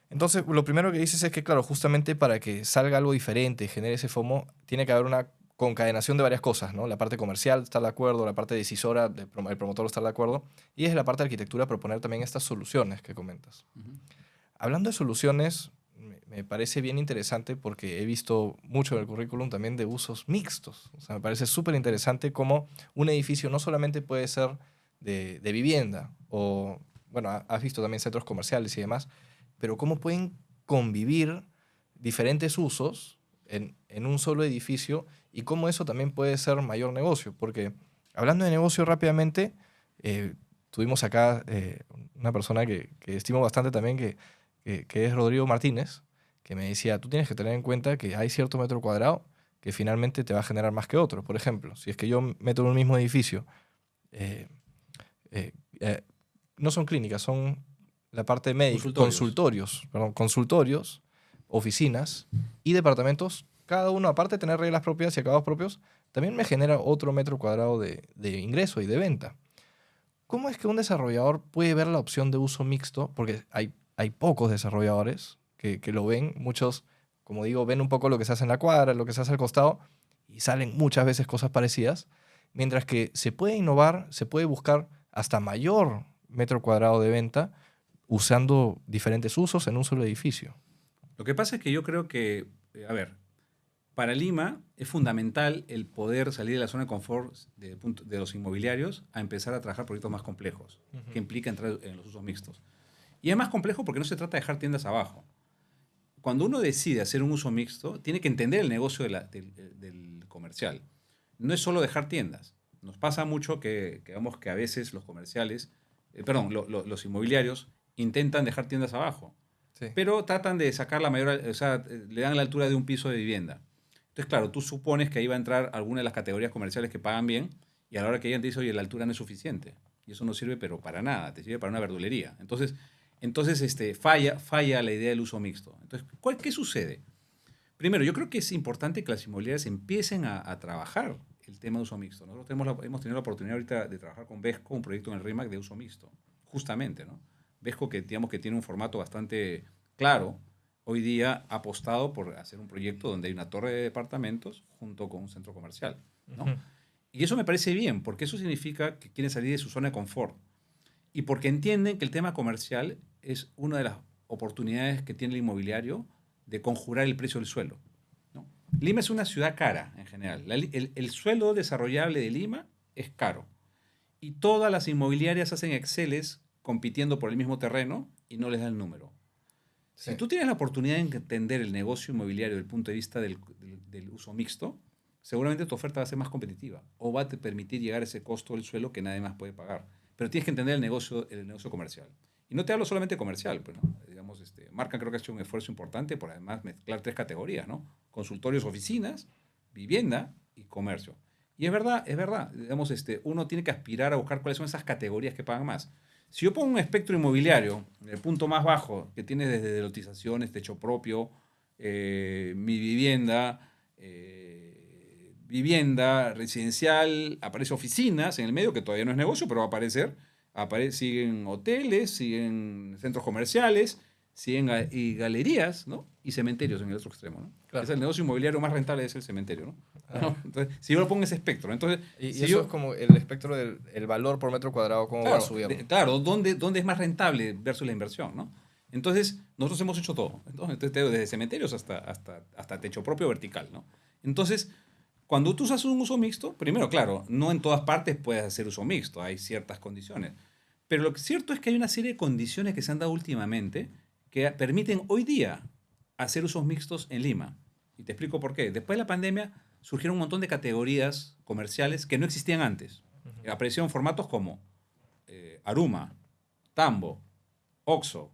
Entonces, lo primero que dices es que, claro, justamente para que salga algo diferente, genere ese FOMO, tiene que haber una concadenación de varias cosas, ¿no? La parte comercial está de acuerdo, la parte decisora, el promotor está de acuerdo, y es la parte de arquitectura proponer también estas soluciones que comentas. Hablando de soluciones, me parece bien interesante porque he visto mucho en el currículum también de usos mixtos. O sea, me parece súper interesante cómo un edificio no solamente puede ser de vivienda o, bueno, has visto también centros comerciales y demás, pero cómo pueden convivir diferentes usos en un solo edificio y cómo eso también puede ser mayor negocio. Porque hablando de negocio rápidamente, tuvimos acá una persona que estimo bastante también, que es Rodrigo Martínez, que me decía, tú tienes que tener en cuenta que hay cierto metro cuadrado que finalmente te va a generar más que otro. Por ejemplo, si es que yo meto en un mismo edificio, no son clínicas, son la parte médica, consultorios, oficinas y departamentos, cada uno aparte de tener reglas propias y acabados propios, también me genera otro metro cuadrado de ingreso y de venta. ¿Cómo es que un desarrollador puede ver la opción de uso mixto? Porque hay pocos desarrolladores que lo ven, muchos como digo, ven un poco lo que se hace en la cuadra, lo que se hace al costado, y salen muchas veces cosas parecidas, mientras que se puede innovar, se puede buscar hasta mayor metro cuadrado de venta usando diferentes usos en un solo edificio. Lo que pasa es que yo creo que, a ver, para Lima es fundamental el poder salir de la zona de confort de los inmobiliarios a empezar a trabajar proyectos más complejos, que implica entrar en los usos mixtos. Y es más complejo porque no se trata de dejar tiendas abajo. Cuando uno decide hacer un uso mixto, tiene que entender el negocio del comercial. No es solo dejar tiendas. Nos pasa mucho vemos que a veces los comerciales, los inmobiliarios intentan dejar tiendas abajo, Sí. pero tratan de sacar la mayor, o sea, le dan la altura de un piso de vivienda. Entonces, claro, tú supones que ahí va a entrar alguna de las categorías comerciales que pagan bien y a la hora que llegan te dice, oye, la altura no es suficiente. Y eso no sirve, pero para nada, te sirve para una verdulería. Entonces falla la idea del uso mixto. Entonces, ¿qué sucede? Primero, yo creo que es importante que las inmobiliarias empiecen a trabajar el tema de uso mixto. Nosotros hemos tenido la oportunidad ahorita de trabajar con Vesco, un proyecto en el RIMAC de uso mixto, justamente, ¿no? Vesco, que digamos que tiene un formato bastante claro, hoy día ha apostado por hacer un proyecto donde hay una torre de departamentos junto con un centro comercial, ¿no? Y eso me parece bien, porque eso significa que quieren salir de su zona de confort y porque entienden que el tema comercial es una de las oportunidades que tiene el inmobiliario de conjurar el precio del suelo, ¿no? Lima es una ciudad cara en general. El suelo desarrollable de Lima es caro y todas las inmobiliarias hacen Exceles compitiendo por el mismo terreno y no les da el número. Sí. Si tú tienes la oportunidad de entender el negocio inmobiliario desde el punto de vista del uso mixto, seguramente tu oferta va a ser más competitiva o va a te permitir llegar a ese costo del suelo que nadie más puede pagar. Pero tienes que entender el negocio comercial. Y no te hablo solamente comercial, pues, ¿no? Digamos, Marca creo que ha hecho un esfuerzo importante por además mezclar 3 categorías, ¿no? Consultorios, oficinas, vivienda y comercio. Y es verdad. Digamos, uno tiene que aspirar a buscar cuáles son esas categorías que pagan más. Si yo pongo un espectro inmobiliario, el punto más bajo, que tiene desde lotizaciones, techo propio, mi vivienda, vivienda residencial, aparece oficinas en el medio, que todavía no es negocio, pero va a aparecer. Siguen hoteles, siguen centros comerciales, siguen y galerías, ¿no? Y cementerios en el otro extremo, ¿no? Claro. Es el negocio inmobiliario más rentable, es el cementerio, ¿no? Ah. Entonces, si yo lo pongo en ese espectro, entonces... Y si eso yo, es como el espectro del el valor por metro cuadrado, cómo va subiendo. Claro, ¿dónde es más rentable versus la inversión, ¿no? Entonces, nosotros hemos hecho todo. Entonces, desde cementerios hasta techo propio vertical, ¿no? Entonces, cuando tú haces un uso mixto, primero, claro, no en todas partes puedes hacer uso mixto, hay ciertas condiciones. Pero lo que es cierto es que hay una serie de condiciones que se han dado últimamente que permiten hoy día hacer usos mixtos en Lima. Y te explico por qué. Después de la pandemia surgieron un montón de categorías comerciales que no existían antes. Aparecieron formatos como Aruma, Tambo, Oxxo,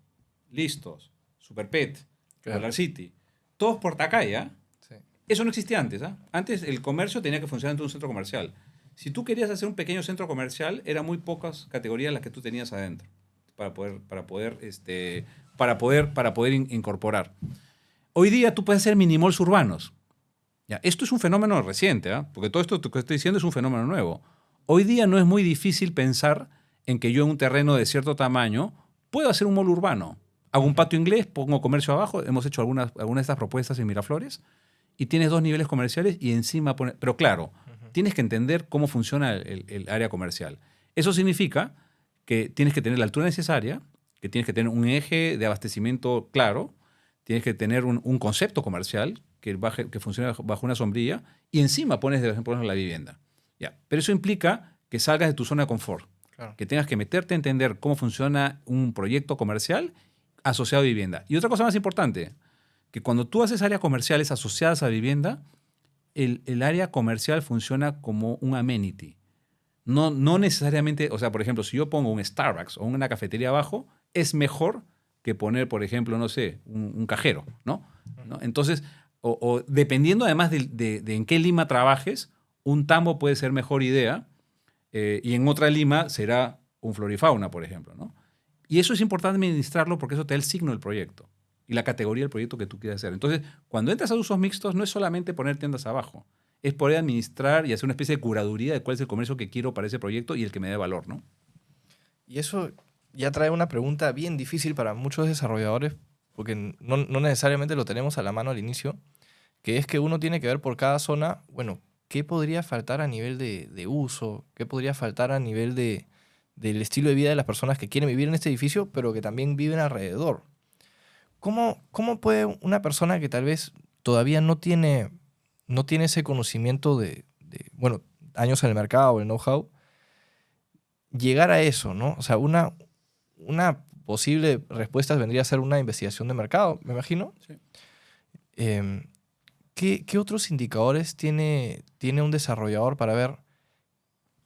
Listos, Superpet, Claro. Dollar City, todos portacaya. Sí. Eso no existía antes. Antes el comercio tenía que funcionar dentro de un centro comercial. Si tú querías hacer un pequeño centro comercial, eran muy pocas categorías las que tú tenías adentro para poder incorporar. Hoy día tú puedes hacer mini-malls urbanos. Ya, esto es un fenómeno reciente, porque todo esto que estoy diciendo es un fenómeno nuevo. Hoy día no es muy difícil pensar en que yo en un terreno de cierto tamaño puedo hacer un mall urbano. Hago un patio inglés, pongo comercio abajo. Hemos hecho algunas de estas propuestas en Miraflores y tienes 2 niveles comerciales y encima pones... Pero claro, tienes que entender cómo funciona el área comercial. Eso significa que tienes que tener la altura necesaria, que tienes que tener un eje de abastecimiento claro, tienes que tener un concepto comercial que funcione bajo una sombrilla y encima pones, de ejemplo, la vivienda. Ya. Pero eso implica que salgas de tu zona de confort, Claro. que tengas que meterte a entender cómo funciona un proyecto comercial asociado a vivienda. Y otra cosa más importante, que cuando tú haces áreas comerciales asociadas a vivienda, el área comercial funciona como un amenity. No necesariamente, o sea, por ejemplo, si yo pongo un Starbucks o una cafetería abajo, es mejor que poner, por ejemplo, no sé, un cajero, ¿no? Entonces, o dependiendo además de en qué Lima trabajes, un tambo puede ser mejor idea y en otra Lima será un florifauna, por ejemplo, ¿no? Y eso es importante administrarlo porque eso te da el signo del proyecto y la categoría del proyecto que tú quieres hacer. Entonces, cuando entras a usos mixtos, no es solamente poner tiendas abajo, es poder administrar y hacer una especie de curaduría de cuál es el comercio que quiero para ese proyecto y el que me dé valor, ¿no? Y eso ya trae una pregunta bien difícil para muchos desarrolladores, porque no necesariamente lo tenemos a la mano al inicio, que es que uno tiene que ver por cada zona, bueno, qué podría faltar a nivel de uso, qué podría faltar a nivel del estilo de vida de las personas que quieren vivir en este edificio, pero que también viven alrededor. ¿Cómo puede una persona que tal vez todavía no tiene ese conocimiento bueno, años en el mercado, el know-how, llegar a eso, ¿no? O sea, una posible respuesta vendría a ser una investigación de mercado, me imagino. Sí. ¿Qué otros indicadores tiene un desarrollador para ver?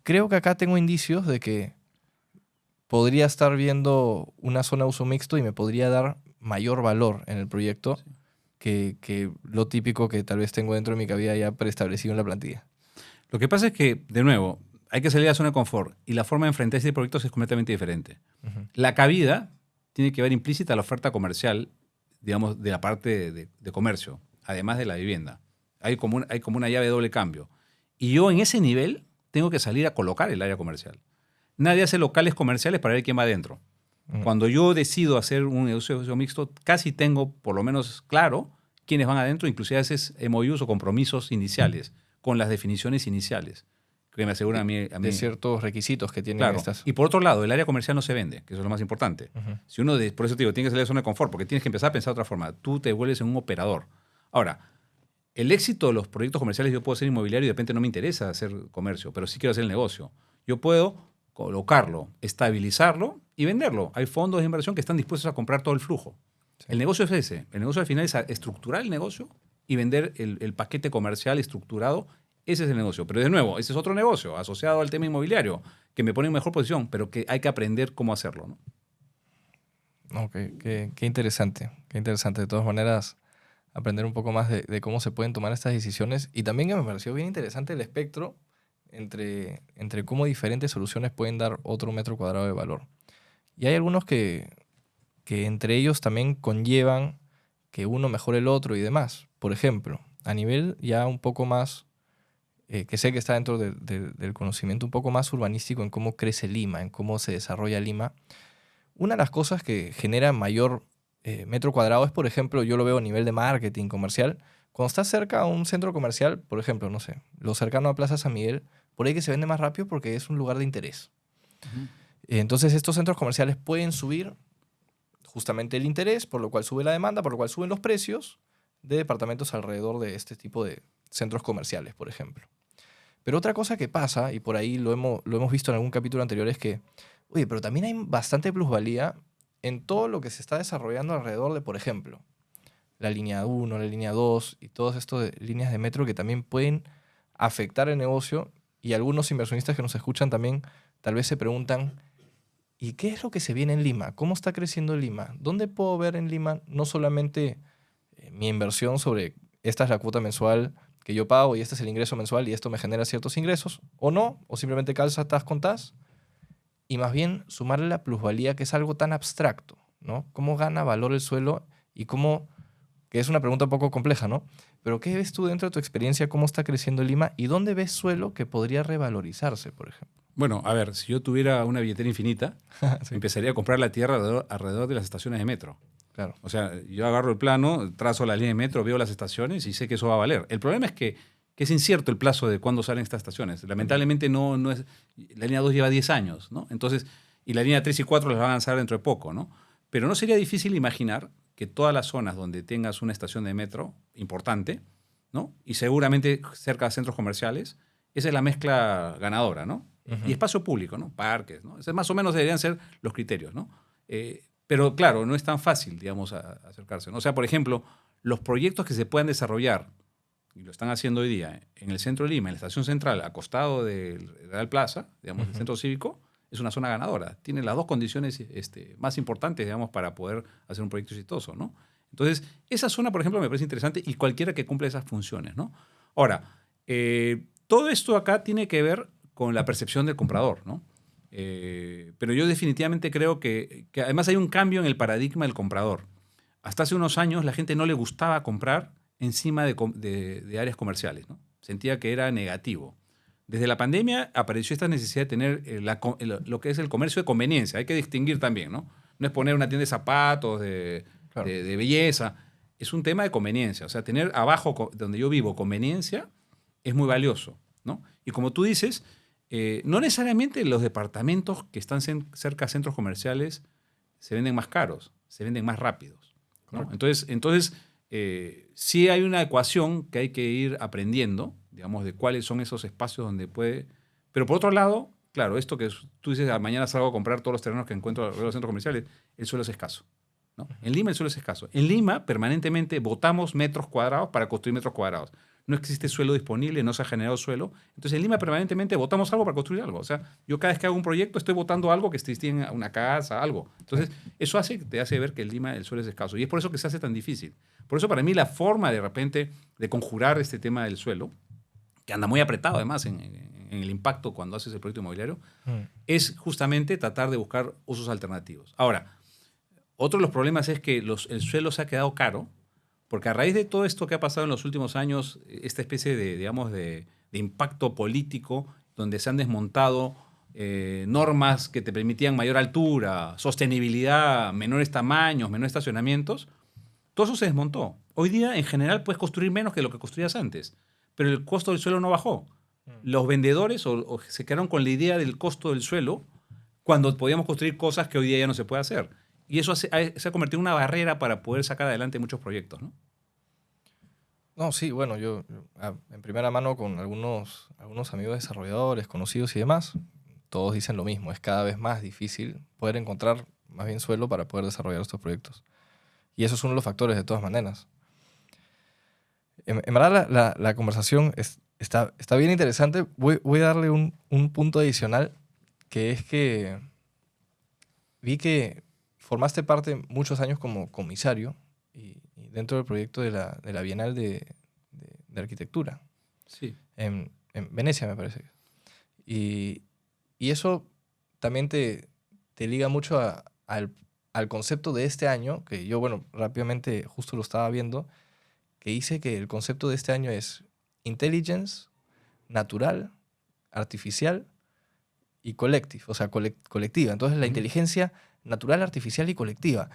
Creo que acá tengo indicios de que podría estar viendo una zona de uso mixto y me podría dar mayor valor en el proyecto que lo típico que tal vez tengo dentro de mi cabida ya preestablecido en la plantilla. Lo que pasa es que, de nuevo, hay que salir de la zona de confort y la forma de enfrentar este proyecto es completamente diferente. Ujú. La cabida tiene que ver implícita la oferta comercial, digamos, de la parte de comercio, además de la vivienda. Hay como una llave de doble cambio. Y yo en ese nivel tengo que salir a colocar el área comercial. Nadie hace locales comerciales para ver quién va adentro. Cuando yo decido hacer un negocio mixto, casi tengo por lo menos claro quiénes van adentro, inclusive a veces MOUs o compromisos iniciales, con las definiciones iniciales, que me aseguran a mí. De ciertos requisitos que tienen Claro. estas. Y por otro lado, el área comercial no se vende, que eso es lo más importante. Ujú. Si uno, por eso te digo, tiene que salir de la zona de confort, porque tienes que empezar a pensar de otra forma. Tú te vuelves en un operador. Ahora, el éxito de los proyectos comerciales, yo puedo ser inmobiliario y de repente no me interesa hacer comercio, pero sí quiero hacer el negocio. Yo puedo colocarlo, estabilizarlo y venderlo. Hay fondos de inversión que están dispuestos a comprar todo el flujo. Sí. El negocio es ese. El negocio al final es estructurar el negocio y vender el paquete comercial estructurado. Ese es el negocio. Pero de nuevo, ese es otro negocio asociado al tema inmobiliario que me pone en mejor posición, pero que hay que aprender cómo hacerlo, ¿no? Ok, qué interesante. Qué interesante. De todas maneras, aprender un poco más de cómo se pueden tomar estas decisiones. Y también que me pareció bien interesante el espectro entre cómo diferentes soluciones pueden dar otro metro cuadrado de valor. Y hay algunos que entre ellos también conllevan que uno mejore el otro y demás. Por ejemplo, a nivel ya un poco más, que sé que está dentro del conocimiento un poco más urbanístico en cómo crece Lima, en cómo se desarrolla Lima, una de las cosas que genera mayor metro cuadrado es, por ejemplo, yo lo veo a nivel de marketing comercial. Cuando estás cerca a un centro comercial, por ejemplo, no sé, lo cercano a Plaza San Miguel, por ahí que se vende más rápido porque es un lugar de interés. Entonces estos centros comerciales pueden subir justamente el interés, por lo cual sube la demanda, por lo cual suben los precios de departamentos alrededor de este tipo de centros comerciales, por ejemplo. Pero otra cosa que pasa, y por ahí lo hemos visto en algún capítulo anterior, es que, oye, pero también hay bastante plusvalía en todo lo que se está desarrollando alrededor de, por ejemplo, la línea 1, la línea 2 y todas estas líneas de metro que también pueden afectar el negocio, y algunos inversionistas que nos escuchan también tal vez se preguntan, ¿y qué es lo que se viene en Lima? ¿Cómo está creciendo Lima? ¿Dónde puedo ver en Lima no solamente mi inversión sobre esta es la cuota mensual que yo pago y este es el ingreso mensual y esto me genera ciertos ingresos, o no, o simplemente calza tas con tas, y más bien sumarle la plusvalía, que es algo tan abstracto, ¿no? ¿Cómo gana valor el suelo y cómo, que es una pregunta un poco compleja, ¿no? Pero ¿qué ves tú dentro de tu experiencia? ¿Cómo está creciendo Lima? ¿Y dónde ves suelo que podría revalorizarse, por ejemplo? Bueno, a ver, si yo tuviera una billetera infinita, Sí, empezaría a comprar la tierra alrededor de las estaciones de metro. claro. O sea, yo agarro el plano, trazo la línea de metro, veo las estaciones y sé que eso va a valer. El problema es que es incierto el plazo de cuándo salen estas estaciones. Lamentablemente no es... La línea 2 lleva 10 años, ¿no? Entonces, y la línea 3 y 4 las van a lanzar dentro de poco, ¿no? Pero no sería difícil imaginar que todas las zonas donde tengas una estación de metro importante, ¿no? Y seguramente cerca de centros comerciales, esa es la mezcla ganadora, ¿no? Ujú. Y espacio público, ¿no? Parques, ¿no? Ese más o menos deberían ser los criterios, ¿no? Pero claro, no es tan fácil, digamos, acercarse, ¿no? O sea, por ejemplo, los proyectos que se puedan desarrollar, y lo están haciendo hoy día, en el centro de Lima, en la estación central, acostado del Real Plaza, digamos, del centro cívico, es una zona ganadora. Tiene las dos condiciones más importantes, digamos, para poder hacer un proyecto exitoso, ¿no? Entonces, esa zona, por ejemplo, me parece interesante y cualquiera que cumpla esas funciones, ¿no? Ahora, todo esto acá tiene que ver con la percepción del comprador, ¿no? Pero yo definitivamente creo que además hay un cambio en el paradigma del comprador. Hasta hace unos años la gente no le gustaba comprar encima de áreas comerciales, ¿no? Sentía que era negativo. Desde la pandemia apareció esta necesidad de tener lo que es el comercio de conveniencia. Hay que distinguir también, ¿no? No es poner una tienda de zapatos, Claro. de belleza. es un tema de conveniencia. O sea, tener abajo, donde yo vivo, conveniencia es muy valioso, ¿no? Y como tú dices, no necesariamente los departamentos que están cerca de centros comerciales se venden más caros, se venden más rápidos, ¿no? Entonces sí hay una ecuación que hay que ir aprendiendo, digamos, de cuáles son esos espacios donde puede... Pero por otro lado, claro, esto que tú dices, mañana salgo a comprar todos los terrenos que encuentro alrededor de los centros comerciales, el suelo es escaso, ¿no? En Lima el suelo es escaso. En Lima permanentemente botamos metros cuadrados para construir metros cuadrados. No existe suelo disponible, no se ha generado suelo. Entonces en Lima permanentemente botamos algo para construir algo. O sea, yo cada vez que hago un proyecto estoy botando algo que esté en una casa, algo. Entonces eso te hace ver que en Lima el suelo es escaso. Y es por eso que se hace tan difícil. Por eso para mí la forma de repente de conjurar este tema del suelo, que anda muy apretado además en el impacto cuando haces el proyecto inmobiliario, es justamente tratar de buscar usos alternativos. Ahora, otro de los problemas es que el suelo se ha quedado caro, porque a raíz de todo esto que ha pasado en los últimos años, esta especie de, digamos, de impacto político, donde se han desmontado normas que te permitían mayor altura, sostenibilidad, menores tamaños, menores estacionamientos, todo eso se desmontó. Hoy día, en general, puedes construir menos que lo que construías antes, pero el costo del suelo no bajó. Los vendedores o se quedaron con la idea del costo del suelo cuando podíamos construir cosas que hoy día ya no se puede hacer. Y eso se ha convertido en una barrera para poder sacar adelante muchos proyectos, ¿no? No, sí, bueno, yo en primera mano con algunos amigos desarrolladores, conocidos y demás, todos dicen lo mismo, es cada vez más difícil poder encontrar más bien suelo para poder desarrollar estos proyectos. Y eso es uno de los factores de todas maneras. En verdad la conversación está bien interesante. Voy a darle un punto adicional, que es que vi que formaste parte muchos años como comisario y dentro del proyecto de la Bienal de Arquitectura. Sí. En Venecia, me parece. Y eso también te liga mucho al concepto de este año, que yo, bueno, rápidamente justo lo estaba viendo, que dice que el concepto de este año es intelligence, natural, artificial y collective, o sea, colectiva. Entonces, la inteligencia natural, artificial y colectiva.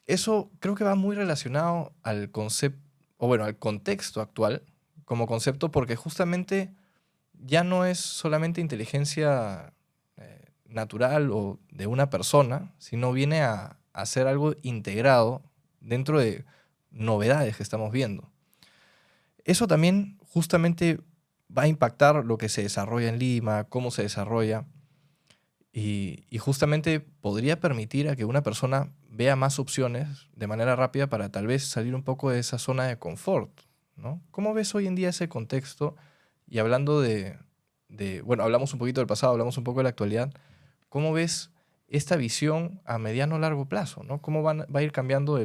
Eso creo que va muy relacionado al concepto, o bueno, al contexto actual como concepto, porque justamente ya no es solamente inteligencia natural o de una persona, sino viene a ser algo integrado dentro de novedades que estamos viendo. Eso también justamente va a impactar lo que se desarrolla en Lima, cómo se desarrolla, y justamente podría permitir a que una persona vea más opciones de manera rápida para tal vez salir un poco de esa zona de confort, ¿no? ¿Cómo ves hoy en día ese contexto? Y hablando bueno, hablamos un poquito del pasado, hablamos un poco de la actualidad, ¿cómo ves esta visión a mediano o largo plazo, ¿no? ¿Cómo va a ir cambiando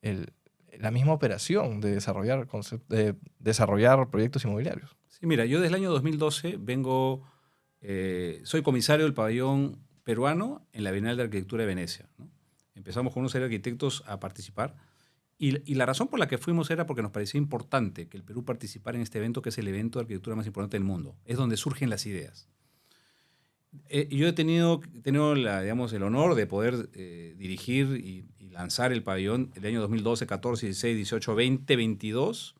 la misma operación de desarrollar proyectos inmobiliarios? Sí, mira, yo desde el año 2012 soy comisario del pabellón peruano en la Bienal de Arquitectura de Venecia, ¿no? Empezamos con una serie de arquitectos a participar y la razón por la que fuimos era porque nos parecía importante que el Perú participara en este evento, que es el evento de arquitectura más importante del mundo. Es donde surgen las ideas. Yo he tenido digamos, el honor de poder dirigir y lanzar el pabellón el año 2012, 14, 16, 18, 20, 22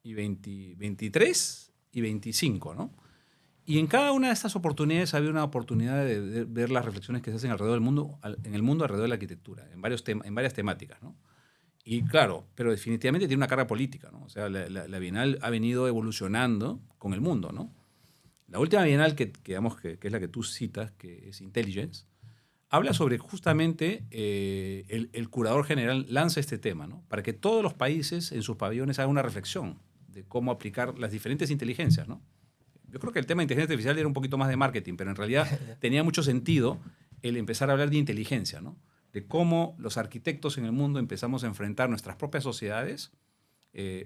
y 23 y 25, ¿no? Y en cada una de estas oportunidades había una oportunidad de ver las reflexiones que se hacen alrededor del mundo, en el mundo alrededor de la arquitectura, en varias temáticas, ¿no? Y claro, pero definitivamente tiene una carga política, ¿no? O sea, la Bienal ha venido evolucionando con el mundo, ¿no? La última Bienal digamos, que es la que tú citas, que es Intelligence, habla sobre justamente el curador general lanza este tema, ¿no? Para que todos los países en sus pabellones hagan una reflexión de cómo aplicar las diferentes inteligencias, ¿no? Yo creo que el tema de inteligencia artificial era un poquito más de marketing, pero en realidad tenía mucho sentido el empezar a hablar de inteligencia, ¿no? De cómo los arquitectos en el mundo empezamos a enfrentar nuestras propias sociedades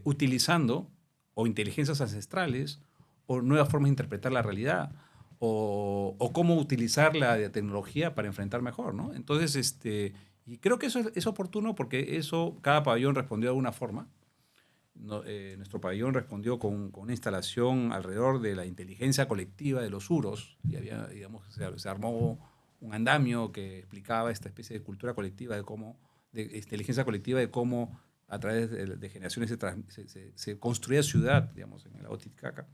utilizando o inteligencias ancestrales o nuevas formas de interpretar la realidad o cómo utilizar la tecnología para enfrentar mejor, ¿no? Entonces, y creo que eso es oportuno porque cada pabellón respondió de alguna forma. Nuestro pabellón respondió con una instalación alrededor de la inteligencia colectiva de los uros y digamos, se armó un andamio que explicaba esta especie de cultura colectiva de inteligencia colectiva de cómo a través de generaciones se construía ciudad, digamos, en el lago Titicaca.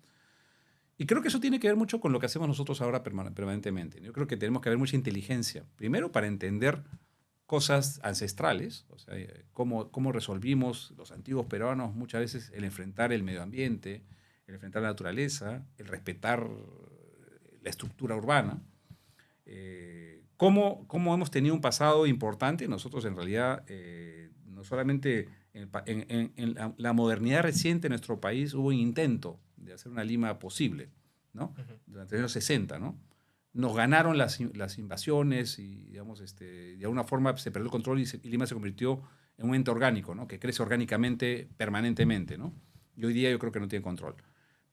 Y creo que eso tiene que ver mucho con lo que hacemos nosotros ahora permanentemente. Yo creo que tenemos que haber mucha inteligencia, primero para entender cosas ancestrales, o sea, cómo resolvimos los antiguos peruanos muchas veces el enfrentar el medio ambiente, el enfrentar la naturaleza, el respetar la estructura urbana. Cómo hemos tenido un pasado importante. Nosotros en realidad, no solamente en la modernidad reciente de nuestro país hubo un intento de hacer una Lima posible, ¿no? Durante los años 60, ¿no? Nos ganaron las invasiones y, digamos, de alguna forma se perdió el control y Lima se convirtió en un ente orgánico, ¿no? Que crece orgánicamente permanentemente, ¿no? Y hoy día yo creo que no tiene control.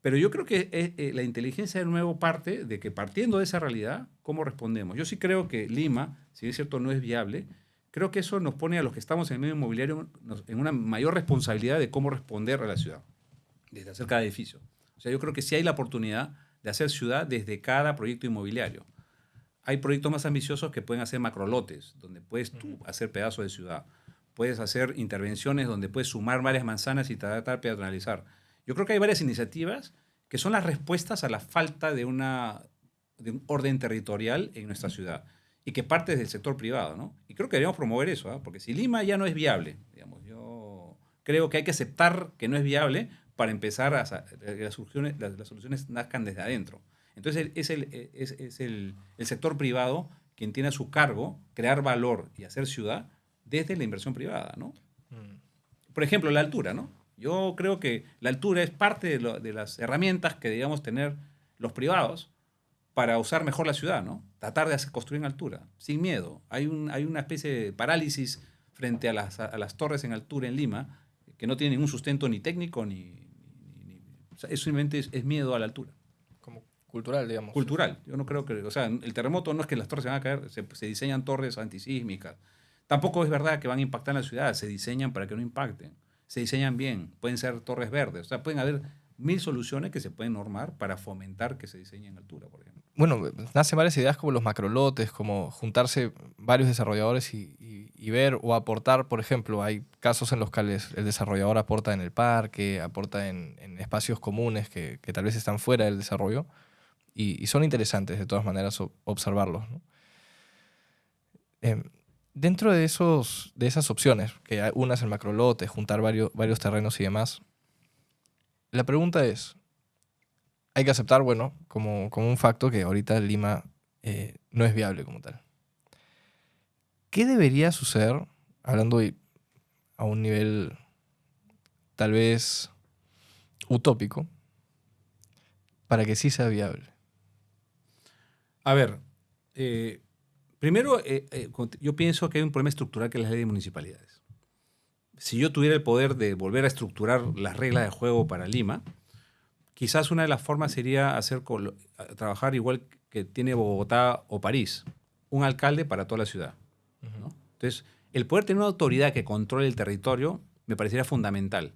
Pero yo creo que la inteligencia de nuevo parte de que partiendo de esa realidad, ¿cómo respondemos? Yo sí creo que Lima, si es cierto, no es viable. Creo que eso nos pone a los que estamos en el medio inmobiliario en una mayor responsabilidad de cómo responder a la ciudad, desde hacer cada edificio. O sea, yo creo que sí hay la oportunidad de hacer ciudad desde cada proyecto inmobiliario. Hay proyectos más ambiciosos que pueden hacer macrolotes, donde puedes tú hacer pedazos de ciudad. Puedes hacer intervenciones donde puedes sumar varias manzanas y tratar de peatonalizar. Yo creo que hay varias iniciativas que son las respuestas a la falta de un orden territorial en nuestra ciudad y que parte del sector privado, ¿no? Y creo que deberíamos promover eso, ¿eh? Porque si Lima ya no es viable, digamos, yo creo que hay que aceptar que no es viable para empezar a las soluciones nazcan desde adentro. Entonces es el sector privado quien tiene a su cargo crear valor y hacer ciudad desde la inversión privada, ¿no? Por ejemplo, la altura, ¿no? Yo creo que la altura es parte de las herramientas que debemos tener los privados para usar mejor la ciudad, ¿no? Tratar de construir en altura, sin miedo. Hay una especie de parálisis frente a las torres en altura en Lima que no tiene ningún sustento ni técnico o sea, eso simplemente es miedo a la altura. Como cultural, digamos. Cultural. Yo no creo que... O sea, el terremoto no es que las torres se van a caer, se diseñan torres antisísmicas. Tampoco es verdad que van a impactar en la ciudad, se diseñan para que no impacten. Se diseñan bien, pueden ser torres verdes. O sea, pueden haber 1000 soluciones que se pueden normar para fomentar que se diseñe en altura, por ejemplo. Bueno, nacen varias ideas como los macrolotes, como juntarse varios desarrolladores y ver o aportar, por ejemplo, hay casos en los cuales el desarrollador aporta en el parque, aporta en espacios comunes que tal vez están fuera del desarrollo y son interesantes de todas maneras observarlos, ¿no? Dentro de esas opciones, que una es el macrolote, juntar varios terrenos y demás, la pregunta es, hay que aceptar, bueno, como un facto que ahorita Lima no es viable como tal. ¿Qué debería suceder, hablando a un nivel tal vez utópico, para que sí sea viable? A ver, primero, yo pienso que hay un problema estructural que es la ley de municipalidades. Si yo tuviera el poder de volver a estructurar las reglas de juego para Lima, quizás una de las formas sería trabajar igual que tiene Bogotá o París, un alcalde para toda la ciudad, ¿no? Entonces, el poder tener una autoridad que controle el territorio me parecería fundamental.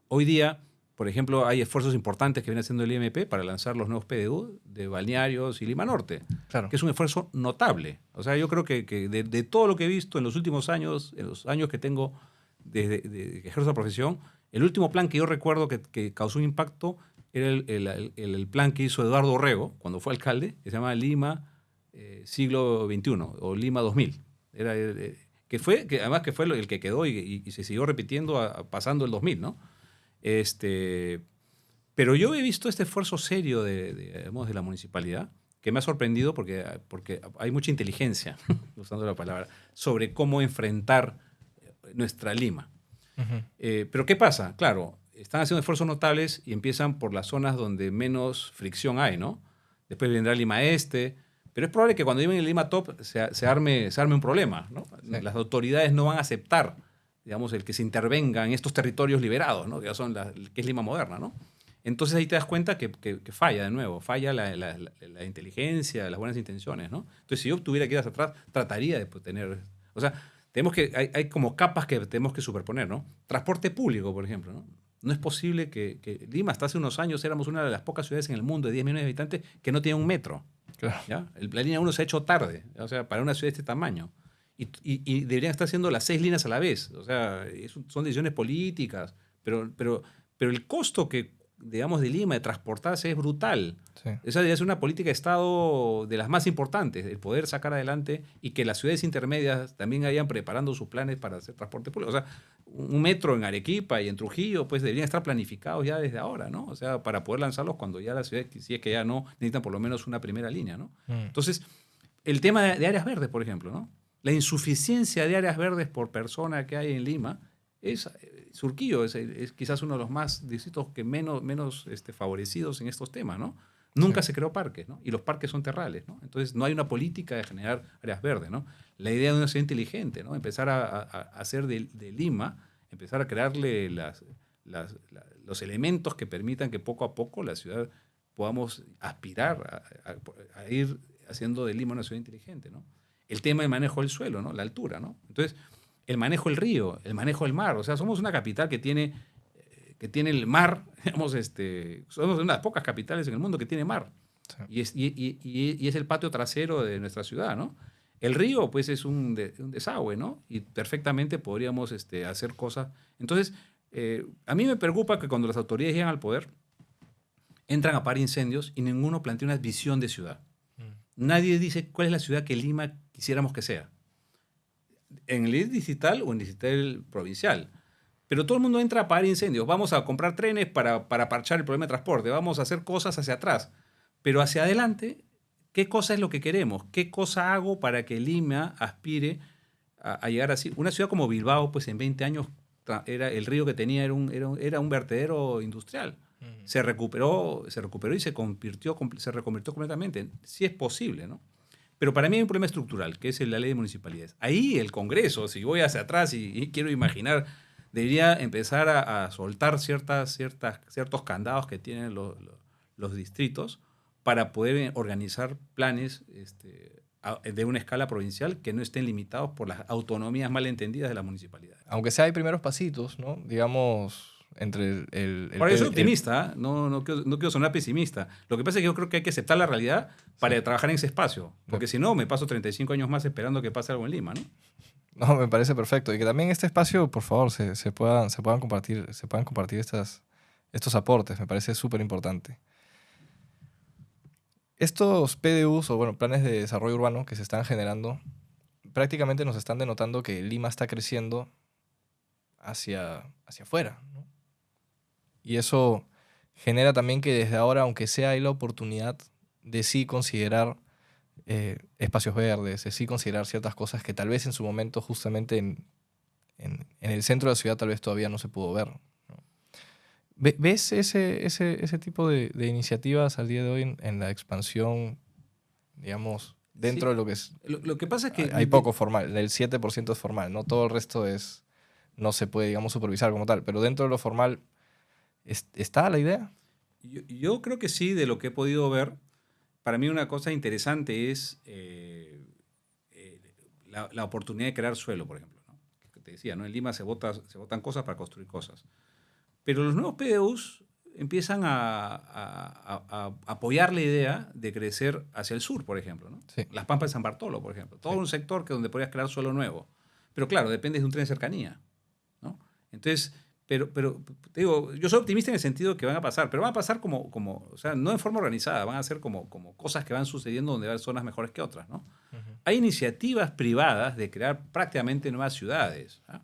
Hoy día, por ejemplo, hay esfuerzos importantes que viene haciendo el IMP para lanzar los nuevos PDU de Balnearios y Lima Norte, Claro. que es un esfuerzo notable. O sea, yo creo que de todo lo que he visto en los últimos años, en los años que tengo desde que ejerzo la profesión, el último plan que yo recuerdo que causó un impacto era el plan que hizo Eduardo Orrego cuando fue alcalde, que se llama Lima siglo XXI o Lima 2000. Que además que fue el que quedó y se siguió repitiendo pasando el 2000, ¿no? Pero yo he visto este esfuerzo serio de la municipalidad que me ha sorprendido porque hay mucha inteligencia, usando la palabra, sobre cómo enfrentar nuestra Lima. Pero ¿qué pasa? Claro, están haciendo esfuerzos notables y empiezan por las zonas donde menos fricción hay, ¿no? Después vendrá Lima Este, pero es probable que cuando lleguen en Lima Top se arme un problema, ¿no? Sí. Las autoridades no van a aceptar, digamos, el que se intervenga en estos territorios liberados, ¿no? Que es Lima moderna, ¿no? Entonces ahí te das cuenta que falla de nuevo, falla la inteligencia, las buenas intenciones, ¿no? Entonces si yo tuviera que ir hacia atrás, trataría de tener... O sea, hay como capas que tenemos que superponer, ¿no? Transporte público, por ejemplo, ¿no? No es posible que Lima, hasta hace unos años, éramos una de las pocas ciudades en el mundo de 10 millones de habitantes que no tiene un metro. Claro. ¿Ya? La línea 1 se ha hecho tarde, o sea, para una ciudad de este tamaño. y deberían estar haciendo las 6 líneas a la vez. O sea, son decisiones políticas, pero el costo que, digamos, de Lima de transportarse es brutal. Sí. Esa debería ser una política de Estado de las más importantes, el poder sacar adelante y que las ciudades intermedias también vayan preparando sus planes para hacer transporte público. O sea, un metro en Arequipa y en Trujillo, pues deberían estar planificados ya desde ahora, ¿no? O sea, para poder lanzarlos cuando ya las ciudades, si es que ya no, necesitan por lo menos una primera línea, ¿no? Entonces, el tema de áreas verdes, por ejemplo, ¿no? La insuficiencia de áreas verdes por persona que hay en Lima es Surquillo es quizás uno de los más distritos que menos favorecidos en estos temas, ¿no? Nunca se creó parques, ¿no? Y los parques son terrales, ¿no? Entonces no hay una política de generar áreas verdes, ¿no? La idea de una ciudad inteligente, ¿no? Empezar a hacer de Lima, empezar a crearle los elementos que permitan que poco a poco la ciudad podamos aspirar a ir haciendo de Lima una ciudad inteligente, ¿no? El tema del manejo del suelo, ¿no? La altura, ¿no? Entonces, el manejo del río, el manejo del mar. O sea, somos una capital que tiene el mar, digamos, somos una de las pocas capitales en el mundo que tiene mar. Sí. Y es el patio trasero de nuestra ciudad, ¿no? El río, pues, es un desagüe, ¿no? Y perfectamente podríamos hacer cosas. Entonces, a mí me preocupa que cuando las autoridades llegan al poder, entran a apagar incendios y ninguno plantea una visión de ciudad. Nadie dice cuál es la ciudad que Lima quisiéramos que sea. En el digital o en el digital provincial. Pero todo el mundo entra a apagar incendios. Vamos a comprar trenes para parchar el problema de transporte. Vamos a hacer cosas hacia atrás. Pero hacia adelante, ¿qué cosa es lo que queremos? ¿Qué cosa hago para que Lima aspire a llegar así? Una ciudad como Bilbao, pues en 20 años, el río que tenía era un vertedero industrial. Se recuperó y se reconvirtió completamente. Sí es posible, ¿no? Pero para mí hay un problema estructural, que es la ley de municipalidades. Ahí el Congreso, si voy hacia atrás y quiero imaginar, debería empezar a soltar ciertos candados que tienen los distritos para poder organizar planes de una escala provincial que no estén limitados por las autonomías malentendidas de las municipalidades. Aunque sea hay primeros pasitos, ¿no? Digamos, entre Ahora, yo soy optimista, no quiero sonar pesimista. Lo que pasa es que yo creo que hay que aceptar la realidad para trabajar en ese espacio. Porque si no, me paso 35 años más esperando que pase algo en Lima, ¿no? No, me parece perfecto. Y que también este espacio, por favor, se puedan compartir estos aportes. Me parece súper importante. Estos PDUs, o bueno, planes de desarrollo urbano que se están generando, prácticamente nos están denotando que Lima está creciendo hacia afuera, ¿no? Y eso genera también que desde ahora, aunque sea, hay la oportunidad de sí considerar espacios verdes, de sí considerar ciertas cosas que tal vez en su momento justamente en el centro de la ciudad tal vez todavía no se pudo ver, ¿no? ¿Ves ese tipo de iniciativas al día de hoy en la expansión, digamos, dentro de lo que es? Lo que pasa es que hay poco formal, el 7% es formal, no todo el resto no se puede, digamos, supervisar como tal, pero dentro de lo formal, ¿está la idea? Yo creo que sí, de lo que he podido ver. Para mí una cosa interesante es la oportunidad de crear suelo, por ejemplo, ¿no? Que te decía, ¿no? En Lima se botan cosas para construir cosas. Pero los nuevos PDUs empiezan a apoyar la idea de crecer hacia el sur, por ejemplo, ¿no? Sí. Las Pampas de San Bartolo, por ejemplo. Todo un sector donde podrías crear suelo nuevo. Pero claro, depende de un tren de cercanía, ¿no? Entonces, pero te digo, yo soy optimista en el sentido de que van a pasar, pero van a pasar o sea, no en forma organizada, van a ser como cosas que van sucediendo donde hay zonas mejores que otras, ¿no? Uh-huh. Hay iniciativas privadas de crear prácticamente nuevas ciudades, ¿eh?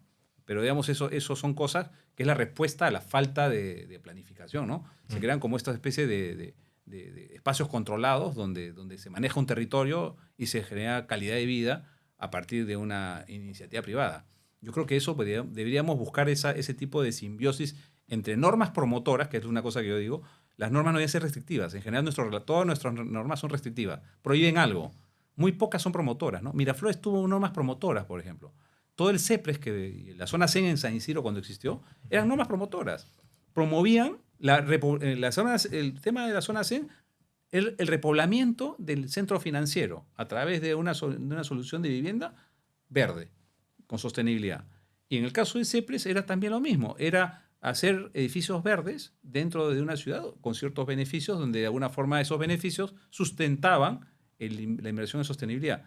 Pero digamos, eso son cosas que es la respuesta a la falta de planificación, ¿no? Se crean como esta especie de espacios controlados donde se maneja un territorio y se genera calidad de vida a partir de una iniciativa privada. Yo creo que eso deberíamos buscar ese tipo de simbiosis entre normas promotoras, que es una cosa que yo digo. Las normas no deben ser restrictivas. En general, todas nuestras normas son restrictivas. Prohíben algo. Muy pocas son promotoras, ¿no? Miraflores tuvo normas promotoras, por ejemplo. Todo el CEPRES, la zona CEN en San Isidro cuando existió, eran normas promotoras. Promovían el tema de la zona CEN, el repoblamiento del centro financiero a través de una solución de vivienda verde, con sostenibilidad. Y en el caso de CEPRES era también lo mismo, era hacer edificios verdes dentro de una ciudad con ciertos beneficios, donde de alguna forma esos beneficios sustentaban la inversión en sostenibilidad.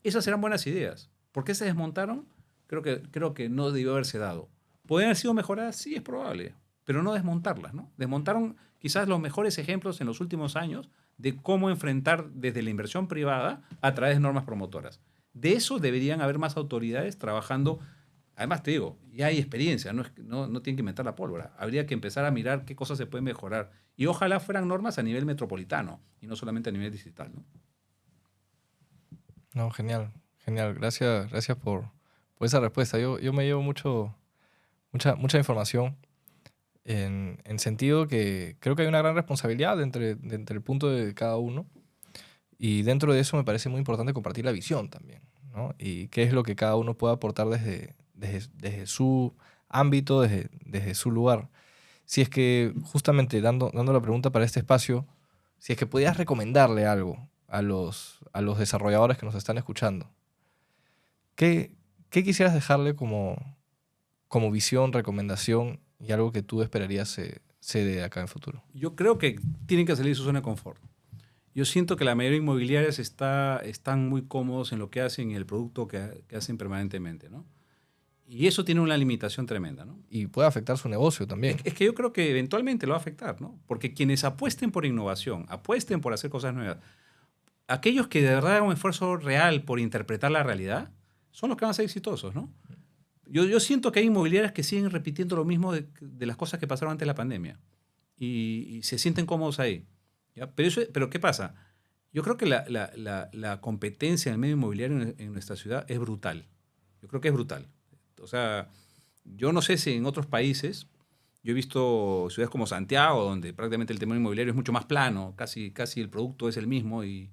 Esas eran buenas ideas, ¿Por qué se desmontaron? Creo que no debió haberse dado. ¿Podrían haber sido mejoradas? Sí, es probable, pero no desmontarlas, ¿no? Desmontaron quizás los mejores ejemplos en los últimos años de cómo enfrentar desde la inversión privada a través de normas promotoras. De eso deberían haber más autoridades trabajando. Además, te digo, ya hay experiencia, no tienen que inventar la pólvora. Habría que empezar a mirar qué cosas se pueden mejorar. Y ojalá fueran normas a nivel metropolitano y no solamente a nivel distrital, ¿no? No, genial, genial. Gracias por esa respuesta. Yo me llevo mucha información en sentido que creo que hay una gran responsabilidad entre el punto de cada uno. Y dentro de eso me parece muy importante compartir la visión también, ¿no? Y qué es lo que cada uno puede aportar desde su ámbito, desde su lugar. Si es que, justamente dando la pregunta para este espacio, si es que pudieras recomendarle algo a los desarrolladores que nos están escuchando, ¿qué quisieras dejarle como visión, recomendación y algo que tú esperarías se dé acá en el futuro? Yo creo que tienen que salir de su zona de confort. Yo siento que la mayoría de inmobiliarias están muy cómodos en lo que hacen y el producto que hacen permanentemente, ¿no? Y eso tiene una limitación tremenda, ¿no? Y puede afectar su negocio también. Es que yo creo que eventualmente lo va a afectar, ¿no? Porque quienes apuesten por innovación, apuesten por hacer cosas nuevas, aquellos que de verdad hagan un esfuerzo real por interpretar la realidad, son los que van a ser exitosos, ¿no? Yo siento que hay inmobiliarias que siguen repitiendo lo mismo de las cosas que pasaron antes de la pandemia y se sienten cómodos ahí, ¿ya? Pero ¿qué pasa? Yo creo que la competencia en el medio inmobiliario en nuestra ciudad es brutal. Yo creo que es brutal. O sea, yo no sé si en otros países, yo he visto ciudades como Santiago, donde prácticamente el tema inmobiliario es mucho más plano, casi el producto es el mismo y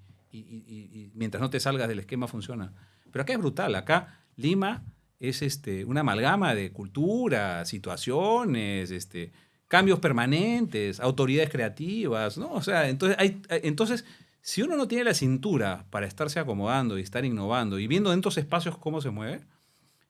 mientras no te salgas del esquema funciona. Pero acá es brutal. Acá Lima es una amalgama de cultura, situaciones, cambios permanentes, autoridades creativas, ¿no? O sea, entonces, si uno no tiene la cintura para estarse acomodando y estar innovando y viendo en estos espacios cómo se mueve,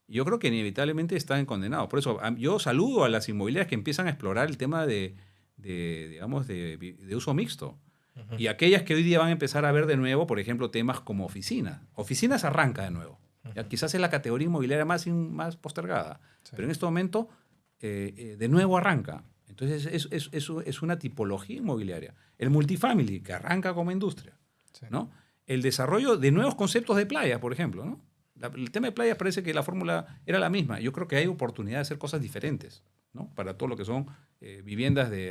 yo creo que inevitablemente están condenados. Por eso yo saludo a las inmobiliarias que empiezan a explorar el tema digamos, de uso mixto. Ujú. Y aquellas que hoy día van a empezar a ver de nuevo, por ejemplo, temas como oficinas. Oficinas arranca de nuevo. ¿Ya? Quizás es la categoría inmobiliaria más postergada. Sí. Pero en este momento, de nuevo arranca. Entonces, es una tipología inmobiliaria. El multifamily, que arranca como industria. Sí. ¿No? El desarrollo de nuevos conceptos de playa, por ejemplo, ¿no? El tema de playas parece que la fórmula era la misma. Yo creo que hay oportunidad de hacer cosas diferentes, ¿no? Para todo lo que son viviendas de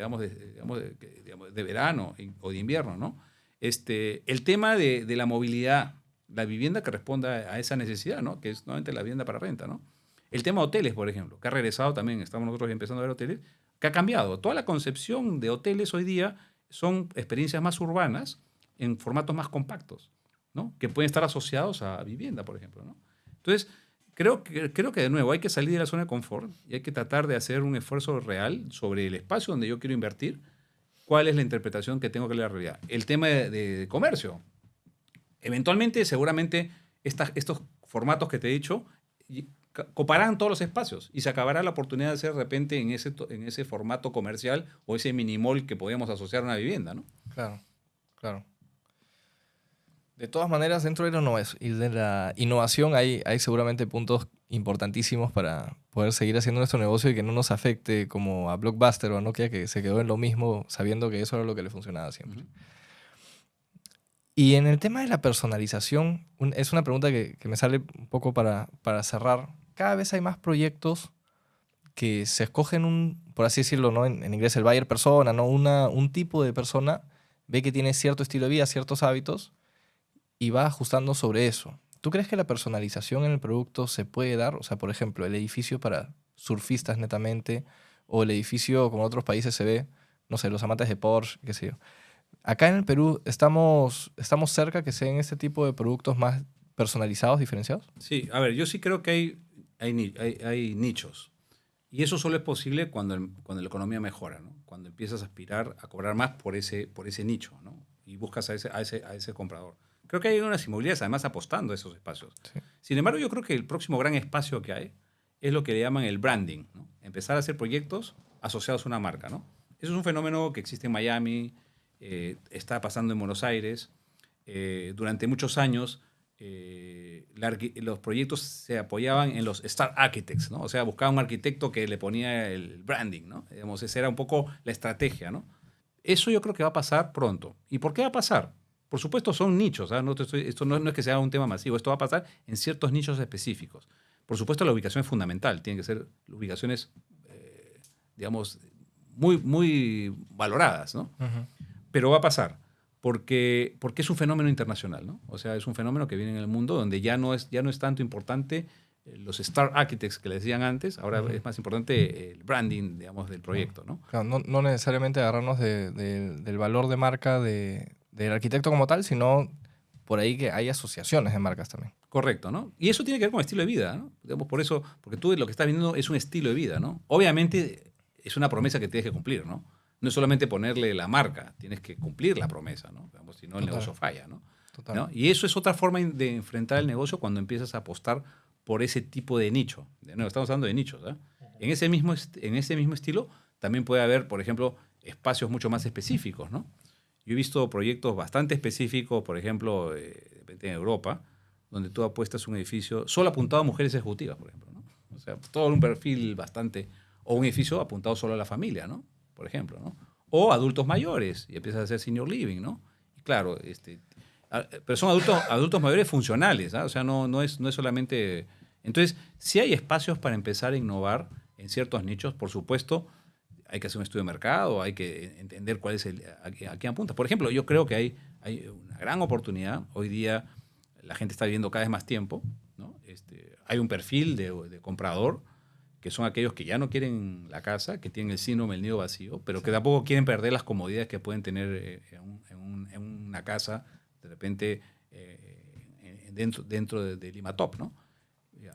verano o de invierno, ¿no? El tema de la movilidad, la vivienda que responda a esa necesidad, ¿no? Que es nuevamente la vivienda para renta, ¿no? El tema de hoteles, por ejemplo, que ha regresado también, estamos nosotros empezando a ver hoteles, que ha cambiado. Toda la concepción de hoteles hoy día son experiencias más urbanas en formatos más compactos, ¿no? Que pueden estar asociados a vivienda, por ejemplo, ¿no? Entonces, creo que de nuevo hay que salir de la zona de confort y hay que tratar de hacer un esfuerzo real sobre el espacio donde yo quiero invertir, cuál es la interpretación que tengo que la realidad. El tema de comercio. Eventualmente, seguramente, estos formatos que te he dicho coparán todos los espacios y se acabará la oportunidad de hacer de repente en ese formato comercial o ese mini mall que podíamos asociar a una vivienda, ¿no? Claro, claro. De todas maneras, dentro de la innovación hay seguramente puntos importantísimos para poder seguir haciendo nuestro negocio y que no nos afecte como a Blockbuster o a Nokia, que se quedó en lo mismo sabiendo que eso era lo que le funcionaba siempre. Ujú. Y en el tema de la personalización, es una pregunta que me sale un poco para cerrar. Cada vez hay más proyectos que se escogen por así decirlo, ¿no? En inglés el buyer persona, ¿no? Un tipo de persona ve que tiene cierto estilo de vida, ciertos hábitos y va ajustando sobre eso. ¿Tú crees que la personalización en el producto se puede dar? O sea, por ejemplo, el edificio para surfistas netamente o el edificio como en otros países se ve, no sé, los amantes de Porsche, qué sé yo. Acá en el Perú estamos cerca que sean este tipo de productos más personalizados, diferenciados. Sí, a ver, yo sí creo que hay nichos. Y eso solo es posible cuando la economía mejora, ¿no? Cuando empiezas a aspirar a cobrar más por ese nicho, ¿no? Y buscas a ese comprador. Creo que hay unas inmobiliarias además apostando a esos espacios. Sí. Sin embargo, yo creo que el próximo gran espacio que hay es lo que le llaman el branding, ¿no? Empezar a hacer proyectos asociados a una marca, ¿no? Eso es un fenómeno que existe en Miami, está pasando en Buenos Aires. Durante muchos años los proyectos se apoyaban en los Star Architects, ¿no? O sea, buscaba un arquitecto que le ponía el branding, ¿no? Digamos, esa era un poco la estrategia, ¿no? Eso yo creo que va a pasar pronto. ¿Y por qué va a pasar? Por supuesto, son nichos. ¿Ah? Esto no es que sea un tema masivo. Esto va a pasar en ciertos nichos específicos. Por supuesto, la ubicación es fundamental. Tienen que ser ubicaciones, digamos, muy, muy valoradas, ¿no? Pero va a pasar. Porque es un fenómeno internacional, ¿no? O sea, es un fenómeno que viene en el mundo donde ya no es tanto importante los Star Architects que les decían antes, ahora es más importante el branding, digamos, del proyecto, ¿no? Claro, no necesariamente agarrarnos del valor de marca del arquitecto como tal, sino por ahí que hay asociaciones de marcas también. Correcto, ¿no? Y eso tiene que ver con el estilo de vida, ¿no? Digamos, por eso, porque tú lo que estás viendo es un estilo de vida, ¿no? Obviamente es una promesa que tienes que cumplir, ¿no? No es solamente ponerle la marca, tienes que cumplir la promesa, ¿no? Digamos, si no, el negocio falla, ¿no? ¿No? Y eso es otra forma de enfrentar el negocio cuando empiezas a apostar por ese tipo de nicho. De nuevo, estamos hablando de nichos, ¿eh? En ese mismo estilo también puede haber, por ejemplo, espacios mucho más específicos, ¿no? Yo he visto proyectos bastante específicos, por ejemplo, en Europa, donde tú apuestas un edificio solo apuntado a mujeres ejecutivas, por ejemplo, ¿no? O sea, todo un perfil bastante... O un edificio apuntado solo a la familia, ¿no? Por ejemplo, ¿no? O adultos mayores, y empiezas a hacer senior living, ¿no? Y claro, pero son adultos mayores funcionales, ¿ah? O sea, no es solamente... Entonces, sí hay espacios para empezar a innovar en ciertos nichos, por supuesto. Hay que hacer un estudio de mercado, hay que entender cuál es a qué apunta. Por ejemplo, yo creo que hay una gran oportunidad. Hoy día la gente está viviendo cada vez más tiempo, ¿no? Hay un perfil de comprador que son aquellos que ya no quieren la casa, que tienen el síndrome del nido vacío, pero que tampoco quieren perder las comodidades que pueden tener en una casa, de repente, dentro de Lima Top, ¿no?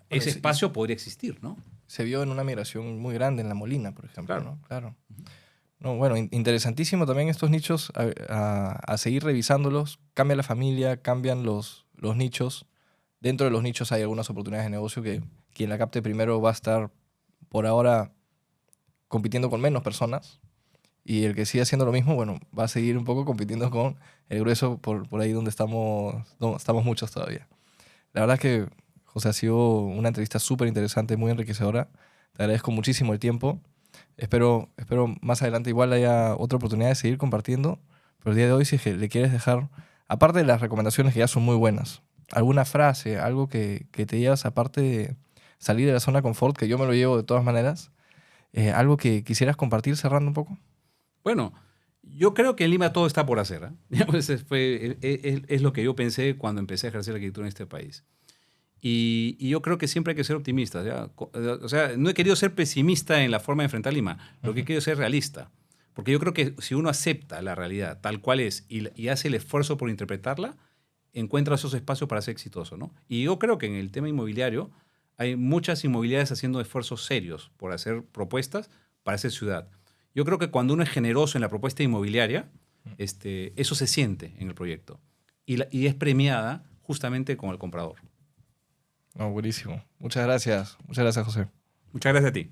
Ese espacio podría existir, ¿no? Se vio en una migración muy grande en La Molina, por ejemplo. Claro. ¿No? Claro. No, bueno, interesantísimo también estos nichos, a seguir revisándolos. Cambia la familia, cambian los nichos. Dentro de los nichos hay algunas oportunidades de negocio que quien la capte primero va a estar, por ahora, compitiendo con menos personas. Y el que siga haciendo lo mismo, bueno, va a seguir un poco compitiendo con el grueso por ahí donde estamos muchos todavía. La verdad es que, José, ha sido una entrevista súper interesante, muy enriquecedora. Te agradezco muchísimo el tiempo. Espero más adelante igual haya otra oportunidad de seguir compartiendo. Pero el día de hoy, si es que le quieres dejar, aparte de las recomendaciones que ya son muy buenas, alguna frase, algo que te llevas aparte de salir de la zona de confort, que yo me lo llevo de todas maneras, algo que quisieras compartir cerrando un poco. Bueno, yo creo que en Lima todo está por hacer, ¿eh? Es lo que yo pensé cuando empecé a ejercer la arquitectura en este país. Y yo creo que siempre hay que ser optimistas, ¿ya? O sea, no he querido ser pesimista en la forma de enfrentar Lima, lo que he querido es ser realista. Porque yo creo que si uno acepta la realidad tal cual es y hace el esfuerzo por interpretarla, encuentra esos espacios para ser exitoso, ¿no? Y yo creo que en el tema inmobiliario hay muchas inmobiliarias haciendo esfuerzos serios por hacer propuestas para hacer ciudad. Yo creo que cuando uno es generoso en la propuesta inmobiliaria, eso se siente en el proyecto. Y es premiada justamente con el comprador. No, buenísimo. Muchas gracias. Muchas gracias, José. Muchas gracias a ti.